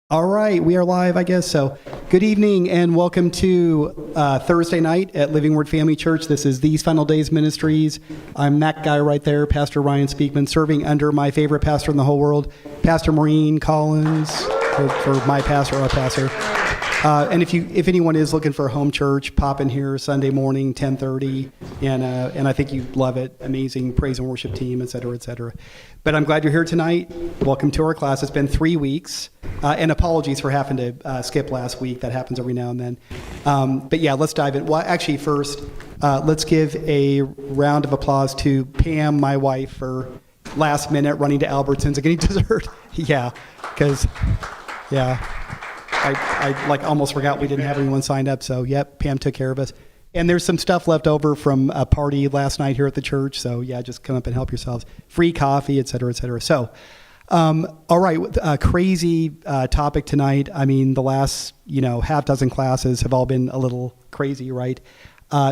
All right, we are live, I guess. So good evening and welcome to Thursday night at Living Word Family Church. This is These Final Days Ministries. I'm that guy right there, Pastor Ryan Speakman, serving under my favorite pastor in the whole world, Pastor Maureen Collins, for my pastor, our pastor. And if anyone is looking for a home church, pop in here Sunday morning, 10:30, and I think you love it. Amazing praise and worship team, et cetera, et cetera. But I'm glad you're here tonight. Welcome to our class. It's been 3 weeks, and apologies for having to skip last week. That happens every now and then. But yeah, let's dive in. Well, actually, first, let's give a round of applause to Pam, my wife, for last minute running to Albertsons and getting dessert. Yeah, because, yeah. I like almost forgot we didn't have anyone signed up, so yep, Pam took care of us. And there's some stuff left over from a party last night here at the church, so yeah, just come up and help yourselves. Free coffee, et cetera, et cetera. So, all right, crazy topic tonight. I mean, the last, half dozen classes have all been a little crazy, right?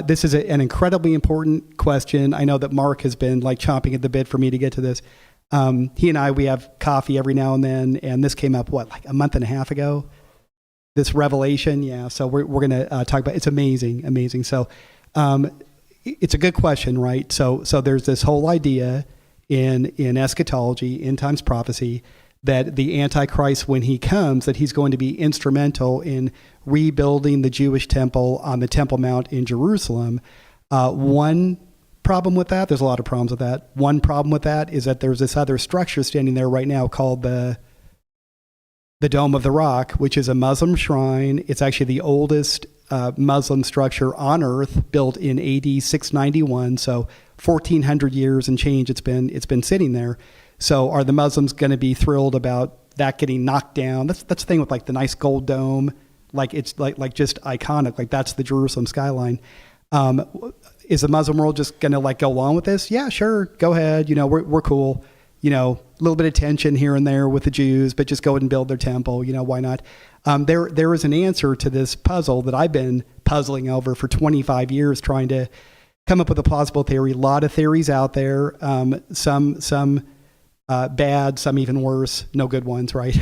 This is an incredibly important question. I know that Mark has been like chomping at the bit for me to get to this. He and I, we have coffee every now and then, and this came up, like a month and a half ago? This revelation, yeah. So we're going to talk about. It's amazing. So it's a good question, right? So there's this whole idea in eschatology, end times prophecy, that the Antichrist, when he comes, that he's going to be instrumental in rebuilding the Jewish temple on the Temple Mount in Jerusalem. One problem with that, there's a lot of problems with that. One problem with that is that there's this other structure standing there right now called the Dome of the Rock, which is a Muslim shrine. It's actually the oldest Muslim structure on earth, built in AD 691. So 1,400 years and change it's been sitting there. So are the Muslims going to be thrilled about that getting knocked down? That's the thing with like the nice gold dome, like it's like just iconic. Like that's the Jerusalem skyline. Is the Muslim world just going to like go along with this? Yeah, sure, go ahead. We're cool. A little bit of tension here and there with the Jews, but just go ahead and build their temple. Why not? There is an answer to this puzzle that I've been puzzling over for 25 years, trying to come up with a plausible theory. A lot of theories out there, some bad, some even worse, no good ones, right?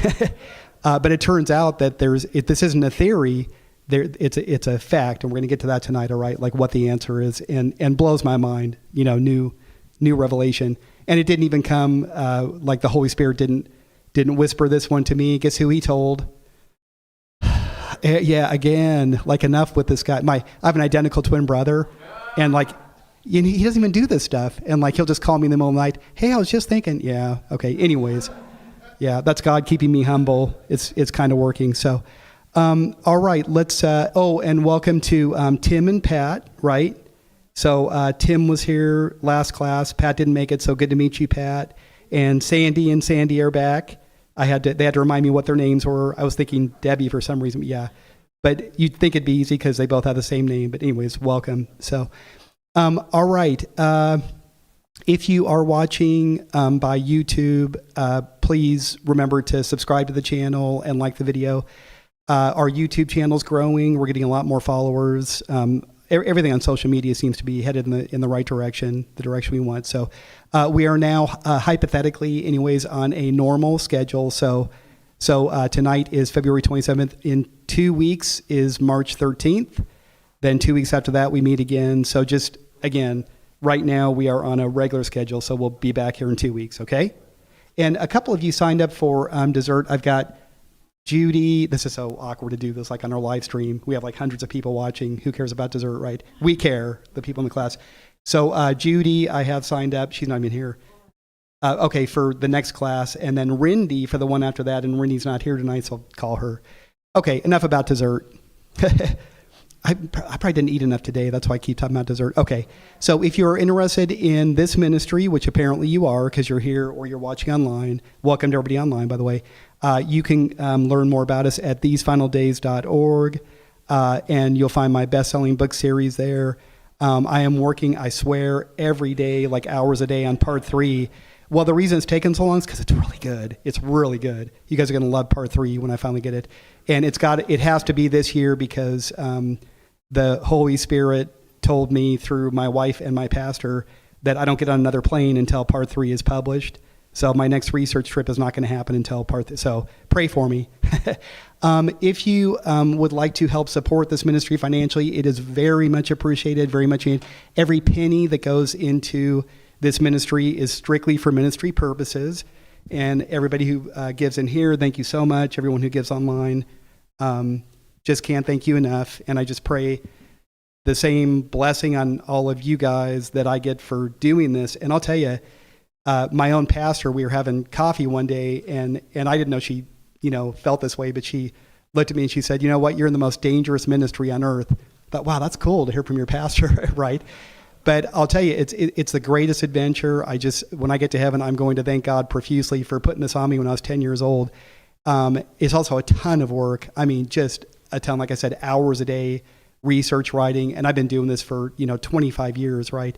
But it turns out that this isn't a theory. It's a fact, and we're going to get to that tonight, all right? Like what the answer is, and blows my mind, new revelation. And it didn't even come, like the Holy Spirit didn't whisper this one to me. Guess who he told? Yeah, again, like enough with this guy. I have an identical twin brother, and like, he doesn't even do this stuff. And like, he'll just call me in the middle of the night. Hey, I was just thinking. Yeah, okay. Anyways, yeah, that's God keeping me humble. It's kind of working. So, all right, let's. And welcome to Tim and Pat, right? So Tim was here last class. Pat didn't make it, so good to meet you, Pat. And Sandy are back. They had to remind me what their names were. I was thinking Debbie for some reason, yeah. But you'd think it'd be easy because they both have the same name. But anyways, welcome. So, all right. If you are watching by YouTube, please remember to subscribe to the channel and like the video. Our YouTube channel's growing. We're getting a lot more followers. Everything on social media seems to be headed in the right direction, the direction we want. So we are now, hypothetically, anyways, on a normal schedule. So tonight is February 27th. In 2 weeks is March 13th. Then 2 weeks after that, we meet again. So just, again, right now we are on a regular schedule. So we'll be back here in 2 weeks, okay? And a couple of you signed up for dessert. I've got Judy, this is so awkward to do this like on our live stream. We have like hundreds of people watching. Who cares about dessert, right? We care, the people in the class. So Judy, I have signed up. She's not even here. Okay, for the next class. And then Rindy for the one after that. And Rindy's not here tonight, so I'll call her. Okay, enough about dessert. I probably didn't eat enough today. That's why I keep talking about dessert. Okay, so if you're interested in this ministry, which apparently you are because you're here or you're watching online, welcome to everybody online, by the way. You can learn more about us at thesefinaldays.org, and you'll find my best-selling book series there. I am working, I swear, every day, like hours a day on part 3. Well, the reason it's taken so long is because it's really good. It's really good. You guys are going to love part 3 when I finally get it. And it has to be this year because the Holy Spirit told me through my wife and my pastor that I don't get on another plane until part 3 is published. So my next research trip is not going to happen until so pray for me. If you would like to help support this ministry financially, it is very much appreciated, very much needed. Every penny that goes into this ministry is strictly for ministry purposes. And everybody who gives in here, thank you so much. Everyone who gives online, just can't thank you enough. And I just pray the same blessing on all of you guys that I get for doing this. And I'll tell you, my own pastor, we were having coffee one day, and I didn't know she, felt this way, but she looked at me and she said, "You know what? You're in the most dangerous ministry on earth." I thought, wow, that's cool to hear from your pastor, right? But I'll tell you, it's the greatest adventure. When I get to heaven, I'm going to thank God profusely for putting this on me when I was 10 years old. It's also a ton of work. I mean, just a ton, like I said, hours a day, research writing, and I've been doing this for 25 years, right?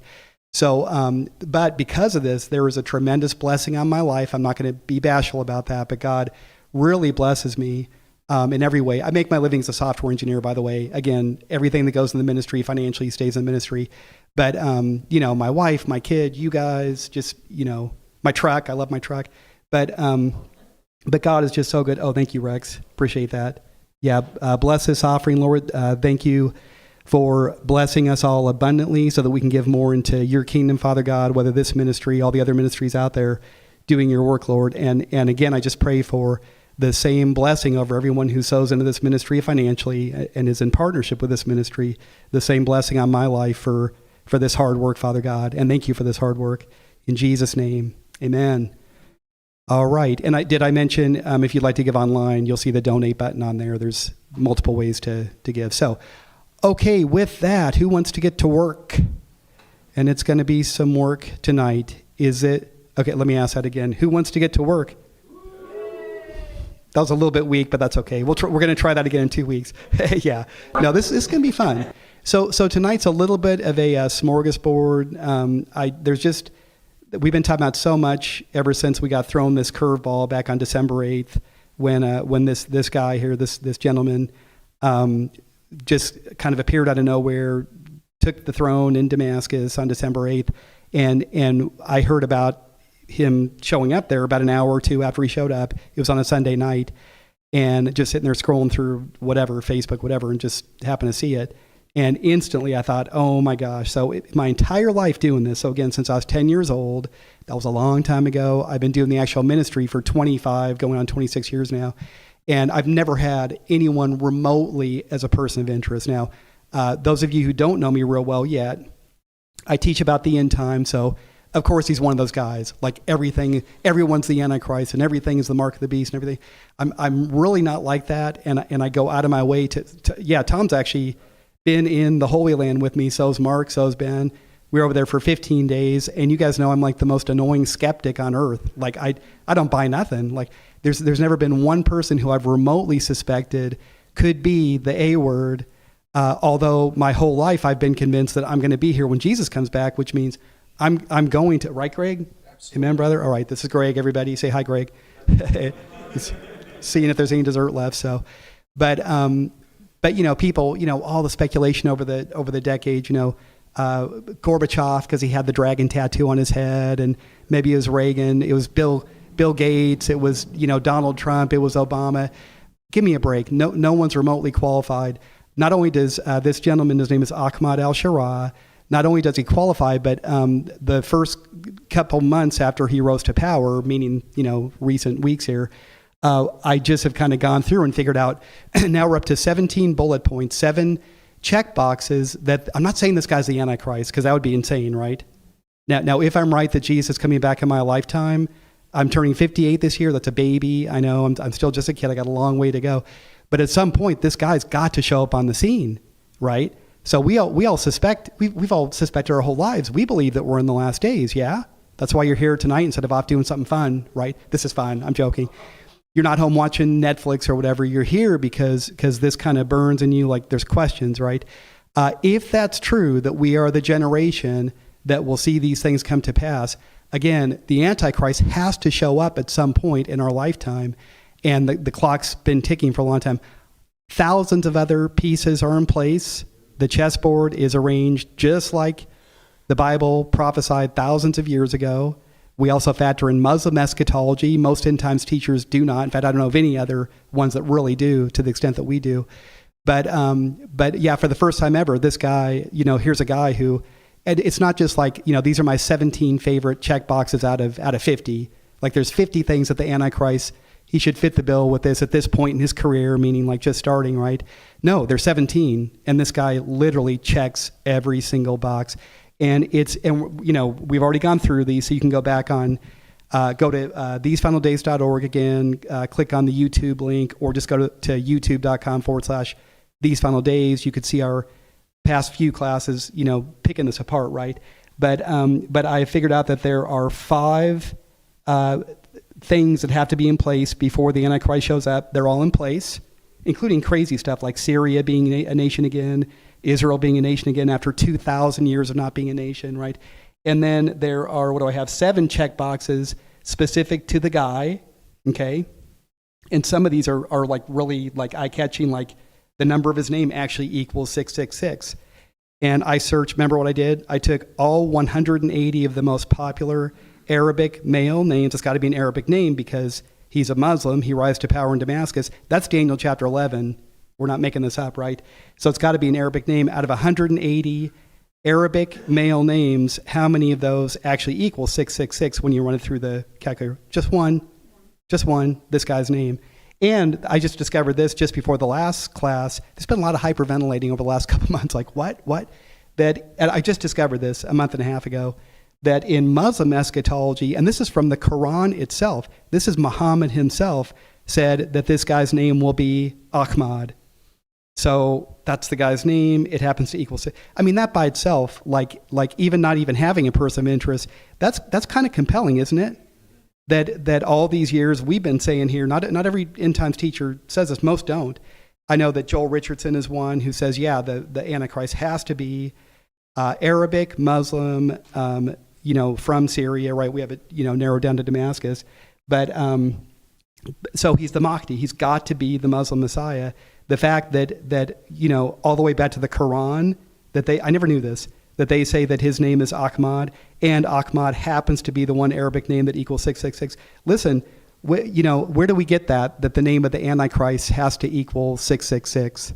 So, but because of this, there is a tremendous blessing on my life. I'm not going to be bashful about that, but God really blesses me in every way. I make my living as a software engineer, by the way. Again, everything that goes in the ministry financially stays in the ministry. But my wife, my kid, you guys, just my truck. I love my truck. But God is just so good. Oh, thank you, Rex. Appreciate that. Yeah, bless this offering, Lord. Thank you for blessing us all abundantly so that we can give more into your kingdom, Father God, whether this ministry, all the other ministries out there doing your work, Lord. And again, I just pray for the same blessing over everyone who sows into this ministry financially and is in partnership with this ministry, the same blessing on my life for this hard work, Father God. And thank you for this hard work. In Jesus' name, amen. All right. And did I mention, if you'd like to give online, you'll see the donate button on there. There's multiple ways to give. So, okay, with that, who wants to get to work? And it's going to be some work tonight. Is it? Okay, let me ask that again. Who wants to get to work? That was a little bit weak, but that's okay. We're going to try that again in 2 weeks. Yeah. No, this is going to be fun. So tonight's a little bit of a smorgasbord. We've been talking about so much ever since we got thrown this curveball back on December 8th when this guy here, this gentleman, just kind of appeared out of nowhere, took the throne in Damascus on December 8th, and I heard about him showing up there about an hour or two after he showed up. It was on a Sunday night, and just sitting there scrolling through whatever, Facebook, whatever, and just happened to see it. And instantly I thought, oh my gosh. So my entire life doing this. So again, since I was 10 years old, that was a long time ago. I've been doing the actual ministry for 25, going on 26 years now. And I've never had anyone remotely as a person of interest. Now, those of you who don't know me real well yet, I teach about the end time. So of course he's one of those guys, like everyone's the Antichrist and everything is the mark of the beast and everything. I'm really not like that. And I go out of my way to Tom's actually been in the Holy Land with me. So's Mark, so's Ben. We were over there for 15 days, and you guys know I'm like the most annoying skeptic on earth. Like I don't buy nothing. Like there's never been one person who I've remotely suspected could be the A word. Although my whole life I've been convinced that I'm going to be here when Jesus comes back, which means I'm going to, right, Greg? Absolutely. Amen, brother. All right, this is Greg. Everybody, say hi, Greg. Seeing if there's any dessert left. So, but people, all the speculation over the decades, Gorbachev because he had the dragon tattoo on his head, and maybe it was Reagan, it was Bill Gates, it was Donald Trump, it was Obama. Give me a break. No one's remotely qualified. Not only does this gentleman, his name is Ahmad al-Sharaa, not only does he qualify, but the first couple months after he rose to power, meaning recent weeks here, I just have kind of gone through and figured out, now we're up to 17 bullet points, 7 check boxes that, I'm not saying this guy's the Antichrist, because that would be insane, right? Now, if I'm right that Jesus is coming back in my lifetime, I'm turning 58 this year, that's a baby, I know, I'm still just a kid, I got a long way to go. But at some point, this guy's got to show up on the scene, right? So we all suspect, we've all suspected our whole lives, we believe that we're in the last days, yeah? That's why you're here tonight instead of off doing something fun, right? This is fun, I'm joking. You're not home watching Netflix or whatever. You're here because this kind of burns in you, like there's questions, right? If that's true, that we are the generation that will see these things come to pass, again, the Antichrist has to show up at some point in our lifetime, and the clock's been ticking for a long time. Thousands of other pieces are in place. The chessboard is arranged just like the Bible prophesied thousands of years ago. We also factor in Muslim eschatology. Most end times teachers do not. In fact, I don't know of any other ones that really do to the extent that we do. But yeah, for the first time ever, this guy, here's a guy who, and it's not just like, these are my 17 favorite check boxes out of 50. Like there's 50 things that the Antichrist, he should fit the bill with this at this point in his career, meaning like just starting, right? No, there's 17. And this guy literally checks every single box. And we've already gone through these, so you can go back on, go to thesefinaldays.org again, click on the YouTube link, or just go to youtube.com/These Final Days. You could see our past few classes, picking this apart, right? But I figured out that there are 5 things that have to be in place before the Antichrist shows up. They're all in place, including crazy stuff like Syria being a nation again, Israel being a nation again after 2,000 years of not being a nation, right? And then there are, 7 check boxes specific to the guy, okay? And some of these are like really like eye-catching, like the number of his name actually equals 666. And I searched, remember what I did? I took all 180 of the most popular Arabic male names. It's got to be an Arabic name because he's a Muslim. He rises to power in Damascus. That's Daniel chapter 11. We're not making this up, right? So it's got to be an Arabic name. Out of 180 Arabic male names, how many of those actually equal 666 when you run it through the calculator? Just one, this guy's name. And I just discovered this just before the last class. There's been a lot of hyperventilating over the last couple months. Like, what? And I just discovered this a month and a half ago, that in Muslim eschatology, and this is from the Quran itself, this is Muhammad himself said that this guy's name will be Ahmad. So that's the guy's name. It happens to equal. I mean, that by itself, like even not even having a person of interest, that's kind of compelling, isn't it? That all these years we've been saying here, not every end times teacher says this, most don't. I know that Joel Richardson is one who says, yeah, the Antichrist has to be Arabic, Muslim, from Syria, right? We have it, narrowed down to Damascus. But so he's the Mahdi. He's got to be the Muslim Messiah. The fact that all the way back to the Quran, I never knew this, that they say that his name is Ahmad, and Ahmad happens to be the one Arabic name that equals 666. Listen, where do we get that the name of the Antichrist has to equal 666?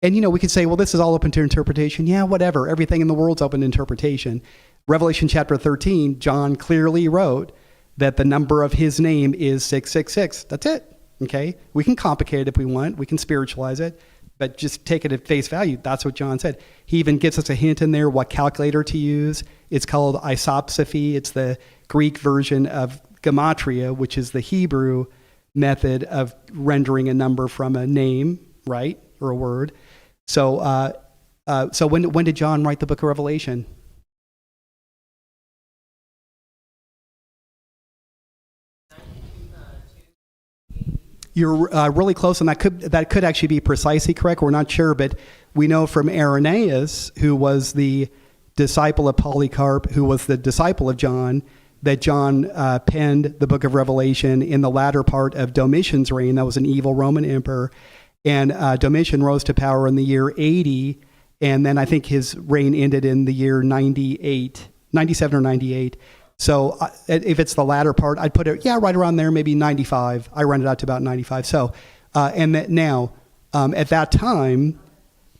And, we could say, well, this is all open to interpretation. Yeah, whatever. Everything in the world's open to interpretation. Revelation chapter 13, John clearly wrote that the number of his name is 666. That's it. Okay? We can complicate it if we want. We can spiritualize it. But just take it at face value. That's what John said. He even gives us a hint in there what calculator to use. It's called isopsephy. It's the Greek version of gematria, which is the Hebrew method of rendering a number from a name, right, or a word. So when did John write the book of Revelation? You're really close, and that could actually be precisely correct. We're not sure, but we know from Irenaeus, who was the disciple of Polycarp, who was the disciple of John, that John penned the book of Revelation in the latter part of Domitian's reign. That was an evil Roman emperor. And Domitian rose to power in the year 80, and then I think his reign ended in the year 97 or 98. So if it's the latter part, I'd put it, right around there, maybe 95. I rounded out to about 95. So, now, at that time,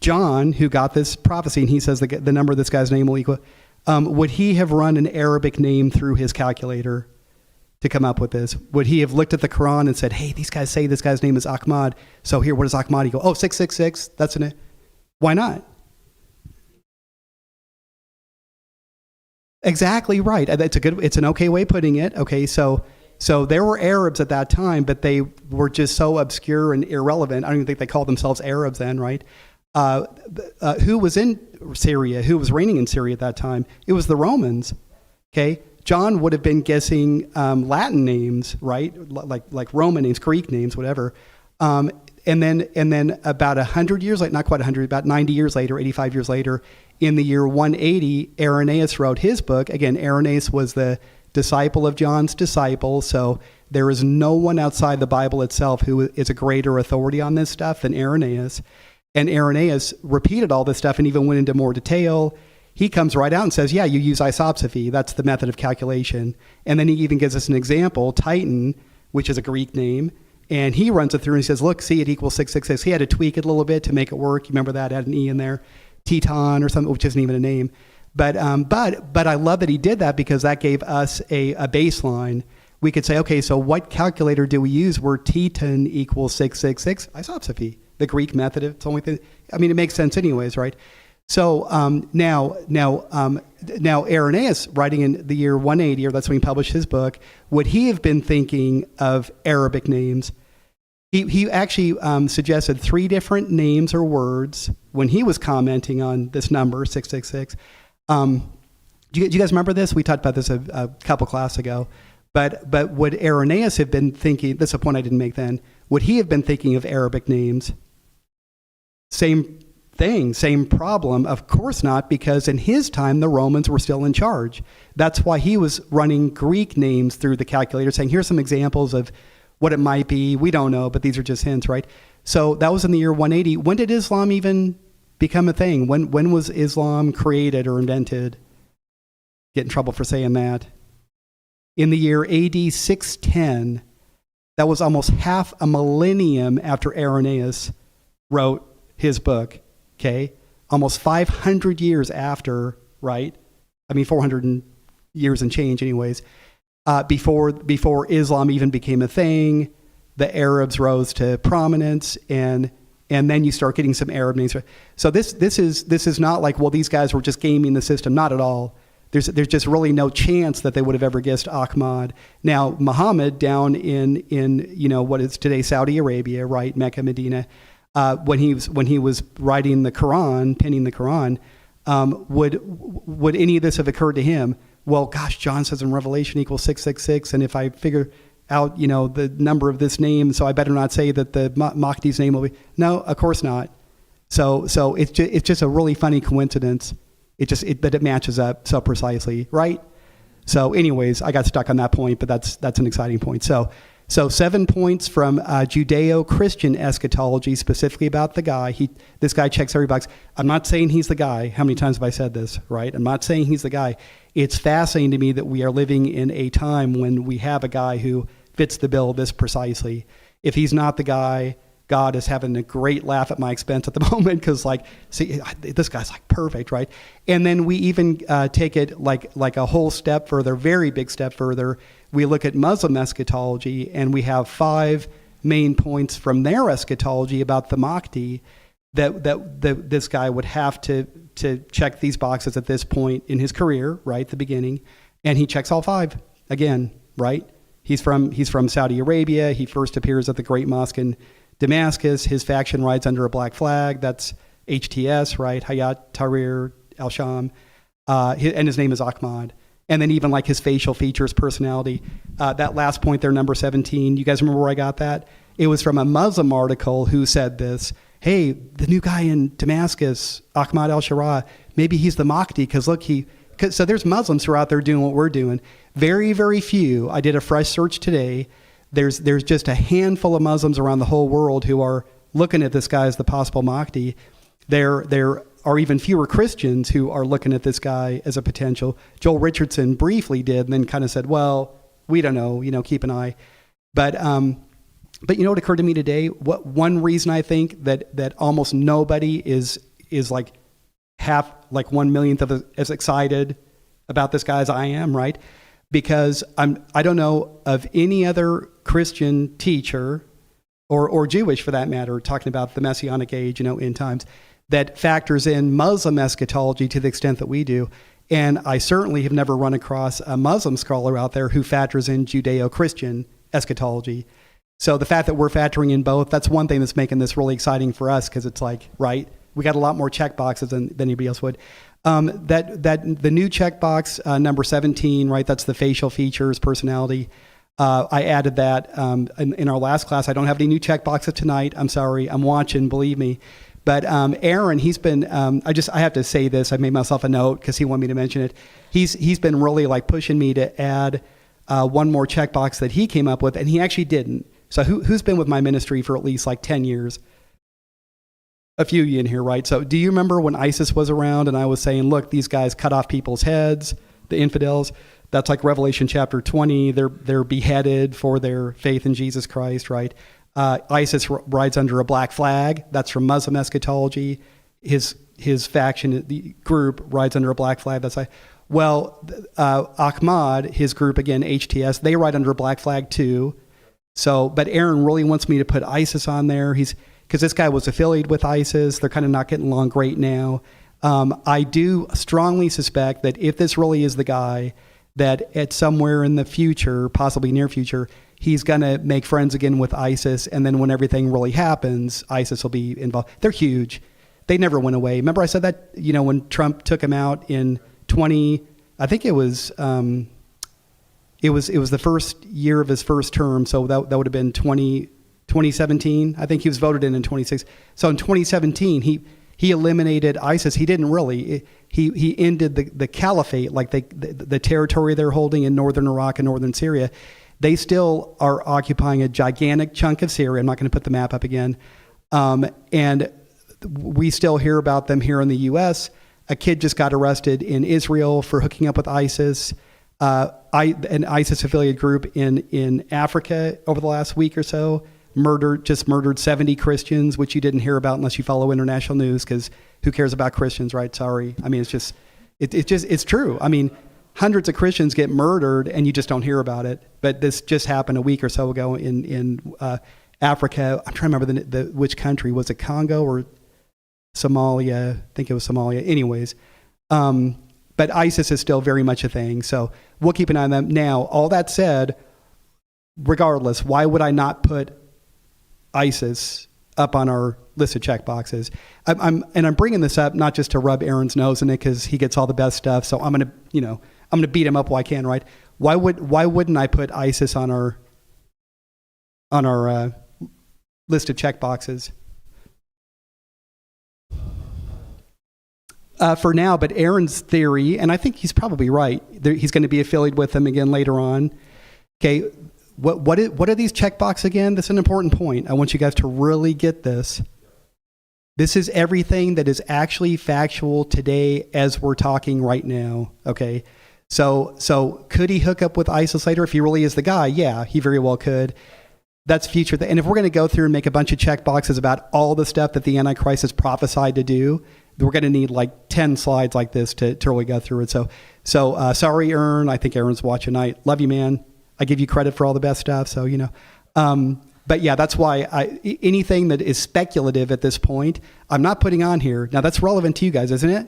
John, who got this prophecy, and he says the number of this guy's name will equal, would he have run an Arabic name through his calculator to come up with this? Would he have looked at the Quran and said, hey, these guys say this guy's name is Ahmad, so here, what does Ahmad equal? Oh, 666, that's an, why not? Exactly right. It's an okay way of putting it. Okay, so there were Arabs at that time, but they were just so obscure and irrelevant. I don't even think they called themselves Arabs then, right? Who was in Syria? Who was reigning in Syria at that time? It was the Romans. Okay, John would have been guessing Latin names, right? Like Roman names, Greek names, whatever. And then about 100 years later, not quite 100, about 90 years later, 85 years later, in the year 180, Irenaeus wrote his book. Again, Irenaeus was the disciple of John's disciple, so there is no one outside the Bible itself who is a greater authority on this stuff than Irenaeus. And Irenaeus repeated all this stuff and even went into more detail. he comes right out and says, yeah, you use isopsephy. That's the method of calculation. And then he even gives us an example, Titan, which is a Greek name. And he runs it through and he says, look, see, it equals 666. He had to tweak it a little bit to make it work. You remember that? Had an E in there. Teton or something, which isn't even a name. But I love that he did that because that gave us a baseline. We could say, okay, so what calculator do we use where Teton equals 666? Isopsephy, the Greek method. It's only thing. I mean, it makes sense anyways, right? So now Irenaeus, writing in the year 180, or that's when he published his book, would he have been thinking of Arabic names? He actually suggested 3 different names or words when he was commenting on this number, 666. Do you guys remember this? We talked about this a couple classes ago. But would Irenaeus have been thinking, this is a point I didn't make then, would he have been thinking of Arabic names? Same thing, same problem? Of course not, because in his time, the Romans were still in charge. That's why he was running Greek names through the calculator, saying, here's some examples of what it might be. We don't know, but these are just hints, right? So that was in the year 180. When did Islam even become a thing? When was Islam created or invented? Get in trouble for saying that. In the year AD 610, that was almost half a millennium after Irenaeus wrote his book, okay? Almost 500 years after, right? I mean, 400 years and change anyways. Before Islam even became a thing, the Arabs rose to prominence, and then you start getting some Arab names. So this is not like, well, these guys were just gaming the system. Not at all. There's just really no chance that they would have ever guessed Ahmad. Now, Muhammad down in what is today Saudi Arabia, right, Mecca, Medina, when he was writing the Quran, penning the Quran, would any of this have occurred to him? Well, gosh, John says in Revelation equals 666, and if I figure out the number of this name, so I better not say that the Mahdi's name will be. No, of course not. So it's just a really funny coincidence. That it matches up so precisely, right? So anyways, I got stuck on that point, but that's an exciting point. So 7 points from Judeo-Christian eschatology, specifically about the guy. This guy checks every box. I'm not saying he's the guy. How many times have I said this, right? I'm not saying he's the guy. It's fascinating to me that we are living in a time when we have a guy who fits the bill this precisely. If he's not the guy, God is having a great laugh at my expense at the moment because, see, this guy's perfect, right? And then we even take it like a whole step further, very big step further. We look at Muslim eschatology, and we have 5 main points from their eschatology about the Mahdi that this guy would have to check these boxes at this point in his career, right, the beginning, and he checks all 5 again, right? He's from Saudi Arabia. He first appears at the Great Mosque in Damascus. His faction rides under a black flag. That's HTS, right? Hayat Tahrir al-Sham. And his name is Ahmad. And then even his facial features, personality. That last point there, number 17, you guys remember where I got that? It was from a Muslim article who said this. Hey, the new guy in Damascus, Ahmad al-Sharaa, maybe he's the Mahdi because look, so there's Muslims who are out there doing what we're doing. Very, very few. I did a fresh search today. There's just a handful of Muslims around the whole world who are looking at this guy as the possible Mahdi. There are even fewer Christians who are looking at this guy as a potential. Joel Richardson briefly did, and then kind of said, well, we don't know, keep an eye. But you know what occurred to me today? One reason I think that almost nobody is half, 1/millionth of as excited about this guy as I am, right? Because I don't know of any other Christian teacher or Jewish for that matter, talking about the Messianic age, end times, that factors in Muslim eschatology to the extent that we do. And I certainly have never run across a Muslim scholar out there who factors in Judeo-Christian eschatology. So the fact that we're factoring in both, that's one thing that's making this really exciting for us, because it's right, we got a lot more check boxes than anybody else would. That the new checkbox, number 17, right? That's the facial features, personality. I added that in our last class. I don't have any new checkboxes tonight. I'm sorry. I'm watching, believe me. But Aaron, he's been. I have to say this. I made myself a note because he wanted me to mention it. He's been really pushing me to add one more checkbox that he came up with, and he actually didn't. So who's been with my ministry for at least 10 years? a few of you in here, right? So do you remember when ISIS was around and I was saying, look, these guys cut off people's heads, the infidels? That's like Revelation chapter 20. They're beheaded for their faith in Jesus Christ, right? ISIS rides under a black flag. That's from Muslim eschatology. His faction, the group, rides under a black flag. That's like, well, Ahmad, his group, again, HTS, they ride under a black flag too. So, but Aaron really wants me to put ISIS on there. Because this guy was affiliated with ISIS. They're kind of not getting along great now. I do strongly suspect that if this really is the guy, that at somewhere in the future, possibly near future, he's going to make friends again with ISIS. And then when everything really happens, ISIS will be involved. They're huge. They never went away. Remember I said that, when Trump took him out in I think it was the first year of his first term. So that would have been 2017. I think he was voted in 2016. So in 2017, he eliminated ISIS. He didn't really. He ended the caliphate, like the territory they're holding in northern Iraq and northern Syria. They still are occupying a gigantic chunk of Syria. I'm not going to put the map up again. And we still hear about them here in the U.S. A kid just got arrested in Israel for hooking up with ISIS. An ISIS-affiliated group in Africa over the last week or so murdered 70 Christians, which you didn't hear about unless you follow international news, because who cares about Christians, right? Sorry. I mean, it's true. I mean, hundreds of Christians get murdered and you just don't hear about it. But this just happened a week or so ago in Africa. I'm trying to remember which country. Was it Congo or Somalia? I think it was Somalia. Anyways, but ISIS is still very much a thing. So we'll keep an eye on them. Now, all that said, regardless, why would I not put ISIS up on our list of check boxes? I'm bringing this up not just to rub Aaron's nose in it because he gets all the best stuff. So I'm gonna beat him up while I can, right? Why wouldn't I put ISIS on our list of check boxes? For now, but Aaron's theory, and I think he's probably right, he's going to be affiliated with them again later on. Okay, what are these check boxes again? That's an important point. I want you guys to really get this. This is everything that is actually factual today as we're talking right now, okay? So could he hook up with ISIS later if he really is the guy? Yeah, he very well could. That's future. And if we're going to go through and make a bunch of check boxes about all the stuff that the Antichrist has prophesied to do, we're going to need like 10 slides like this to really go through it. So sorry, Aaron. I think Aaron's watching tonight. Love you, man. I give you credit for all the best stuff. So, but yeah, that's why anything that is speculative at this point, I'm not putting on here. Now that's relevant to you guys, isn't it?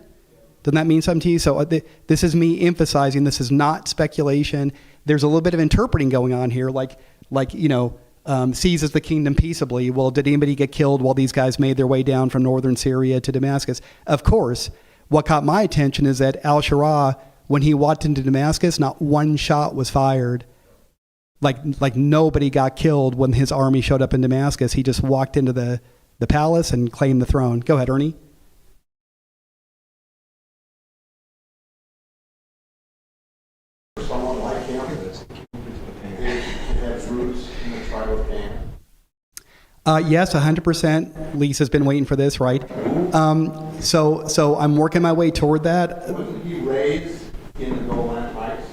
Doesn't that mean something to you? So this is me emphasizing this is not speculation. There's a little bit of interpreting going on here, seizes the kingdom peaceably. Well, did anybody get killed while these guys made their way down from northern Syria to Damascus? Of course. What caught my attention is that al-Sharaa, when he walked into Damascus, not one shot was fired. Like nobody got killed when his army showed up in Damascus. He just walked into the palace and claimed the throne. Go ahead, Ernie. Someone like him that has roots in the tribe of Dan. Yes, 100%. Lisa's been waiting for this, right? So I'm working my way toward that. Wasn't he raised in the Golan Heights?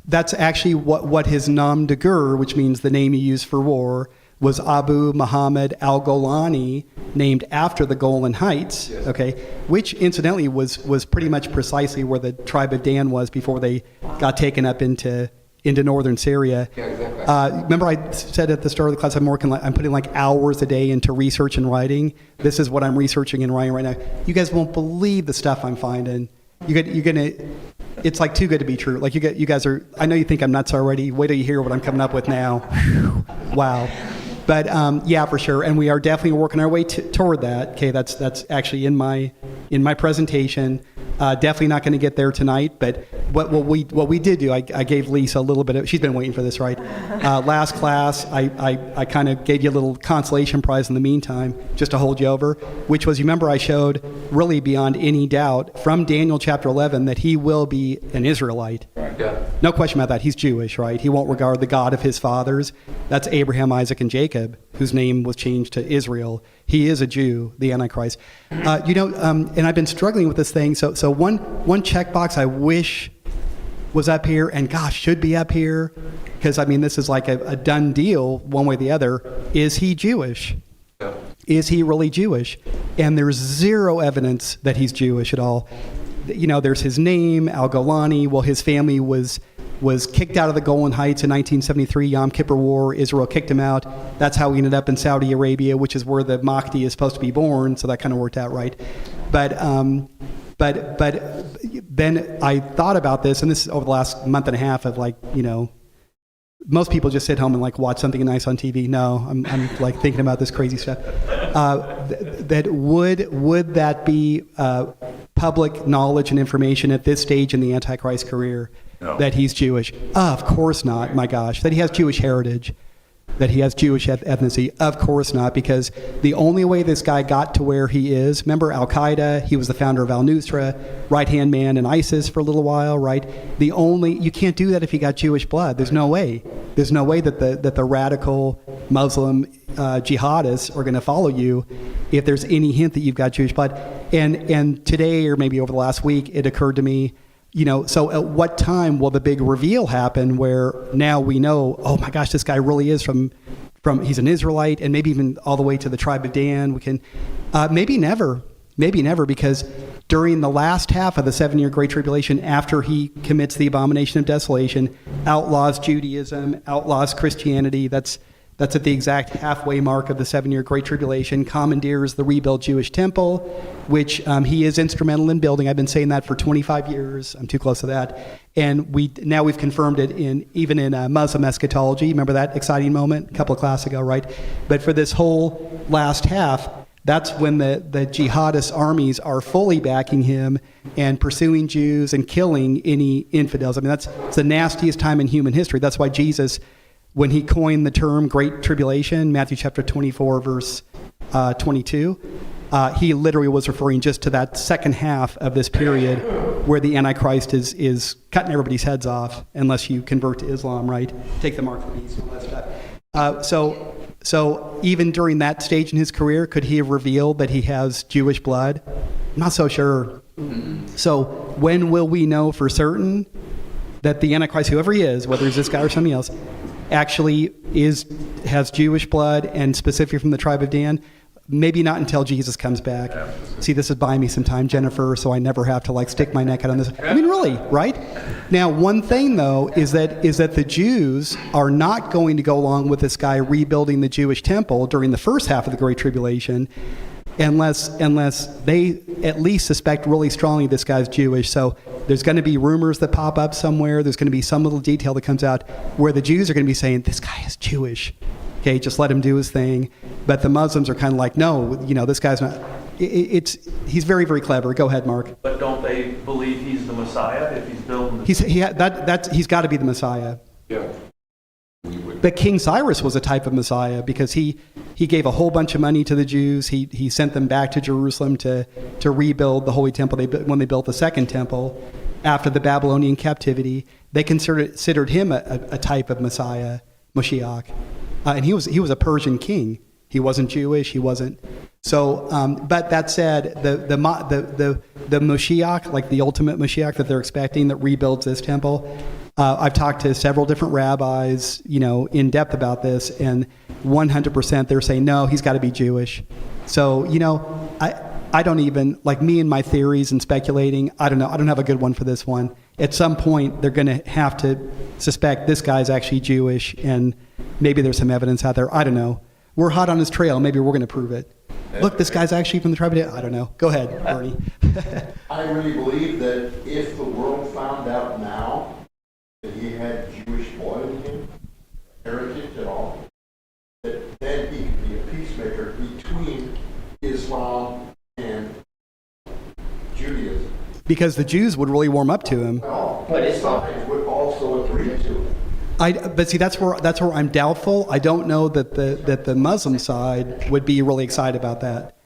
That's actually what his Nam de Gur, which means the name he used for war, was Abu Muhammad al-Golani, named after the Golan Heights, yes. Okay, which incidentally was pretty much precisely where the tribe of Dan was before they got taken up into northern Syria. Yeah, exactly. Remember I said at the start of the class I'm putting like hours a day into research and writing. This is what I'm researching and writing right now. You guys won't believe the stuff I'm finding. You're gonna. It's like too good to be true. Like you guys are. I know you think I'm nuts already. Wait till you hear what I'm coming up with now. Wow. But yeah, for sure. And we are definitely working our way toward that. Okay, that's actually in my presentation. Definitely not going to get there tonight. But what we did do, I gave Lisa a little bit of. She's been waiting for this, right? Last class, I kind of gave you a little consolation prize in the meantime, just to hold you over. Which was, you remember, I showed really beyond any doubt from Daniel chapter 11 that he will be an Israelite. Yeah. No question about that. He's Jewish, right? He won't regard the God of his fathers. That's Abraham, Isaac, and Jacob, whose name was changed to Israel. He is a Jew, the Antichrist. And I've been struggling with this thing. So one checkbox I wish was up here, and gosh, should be up here, because I mean, this is like a done deal one way or the other. Is he Jewish? Is he really Jewish? And there's zero evidence that he's Jewish at all. There's his name, Al-Golani. Well, his family was kicked out of the Golan Heights in 1973, Yom Kippur War. Israel kicked him out. That's how he ended up in Saudi Arabia, which is where the Mahdi is supposed to be born. So that kind of worked out right. But then I thought about this, and this is over the last month and a half of most people just sit home and watch something nice on TV. No, I'm thinking about this crazy stuff. That would that be public knowledge and information at this stage in the Antichrist career? No. That he's Jewish? Of course not. My gosh, that he has Jewish heritage, that he has Jewish ethnicity? Of course not, because the only way this guy got to where he is, remember Al-Qaeda, he was the founder of al-Nusra, right-hand man in ISIS for a little while, right? You can't do that if you got Jewish blood. There's no way. There's no way that the radical Muslim jihadists are going to follow you if there's any hint that you've got Jewish blood. And today, or maybe over the last week, it occurred to me, so at what time will the big reveal happen where now we know, oh my gosh, this guy really is from he's an Israelite, and maybe even all the way to the tribe of Dan. We can, maybe never, because during the last half of the 7-year Great Tribulation, after he commits the abomination of desolation, outlaws Judaism, outlaws Christianity, that's at the exact halfway mark of the 7-year Great Tribulation, commandeers the rebuilt Jewish temple, which he is instrumental in building. I've been saying that for 25 years. I'm too close to that. And we've confirmed it even in Muslim eschatology. Remember that exciting moment a couple of classes ago, right? But for this whole last half, that's when the jihadist armies are fully backing him and pursuing Jews and killing any infidels. I mean, it's the nastiest time in human history. That's why Jesus, when he coined the term Great Tribulation, Matthew chapter 24, verse 22, he literally was referring just to that second half of this period where the Antichrist is cutting everybody's heads off unless you convert to Islam, right? Take the mark of the beast and all that stuff. So even during that stage in his career, could he have revealed that he has Jewish blood? I'm not so sure. So when will we know for certain that the Antichrist, whoever he is, whether it's this guy or somebody else, actually has Jewish blood, and specifically from the tribe of Dan? Maybe not until Jesus comes back. See, this is buying me some time, Jennifer, so I never have to stick my neck out on this. I mean, really, right? Now, one thing though is that the Jews are not going to go along with this guy rebuilding the Jewish temple during the first half of the Great Tribulation, unless they at least suspect really strongly this guy's Jewish. So there's going to be rumors that pop up somewhere. There's going to be some little detail that comes out where the Jews are going to be saying, this guy is Jewish. Okay, just let him do his thing. But the Muslims are kind of like, no, this guy's not. He's very, very clever. Go ahead, Mark. But don't they believe he's the Messiah if he's building the... He's got to be the Messiah. Yeah. But King Cyrus was a type of Messiah because he gave a whole bunch of money to the Jews. He sent them back to Jerusalem to rebuild the Holy Temple when they built the second temple after the Babylonian captivity. They considered him a type of Messiah, Moshiach. And he was a Persian king. He wasn't Jewish. He wasn't. So, but that said, the Moshiach, like the ultimate Moshiach that they're expecting that rebuilds this temple, I've talked to several different rabbis, in depth about this, and 100% they're saying, no, he's got to be Jewish. So, I don't even, me and my theories and speculating, I don't know. I don't have a good one for this one. At some point, they're going to have to suspect this guy's actually Jewish, and maybe there's some evidence out there. I don't know. We're hot on his trail. Maybe we're going to prove it. Look, this guy's actually from the tribe of Dan. I don't know. Go ahead, Bernie. I really believe that if the world found out now that he had Jewish blood in him, heritage at all, that then he could be a peacemaker between Islam and Judaism. Because the Jews would really warm up to him. Well, but Islam would also agree to it. But see, that's where I'm doubtful. I don't know that the Muslim side would be really excited about that.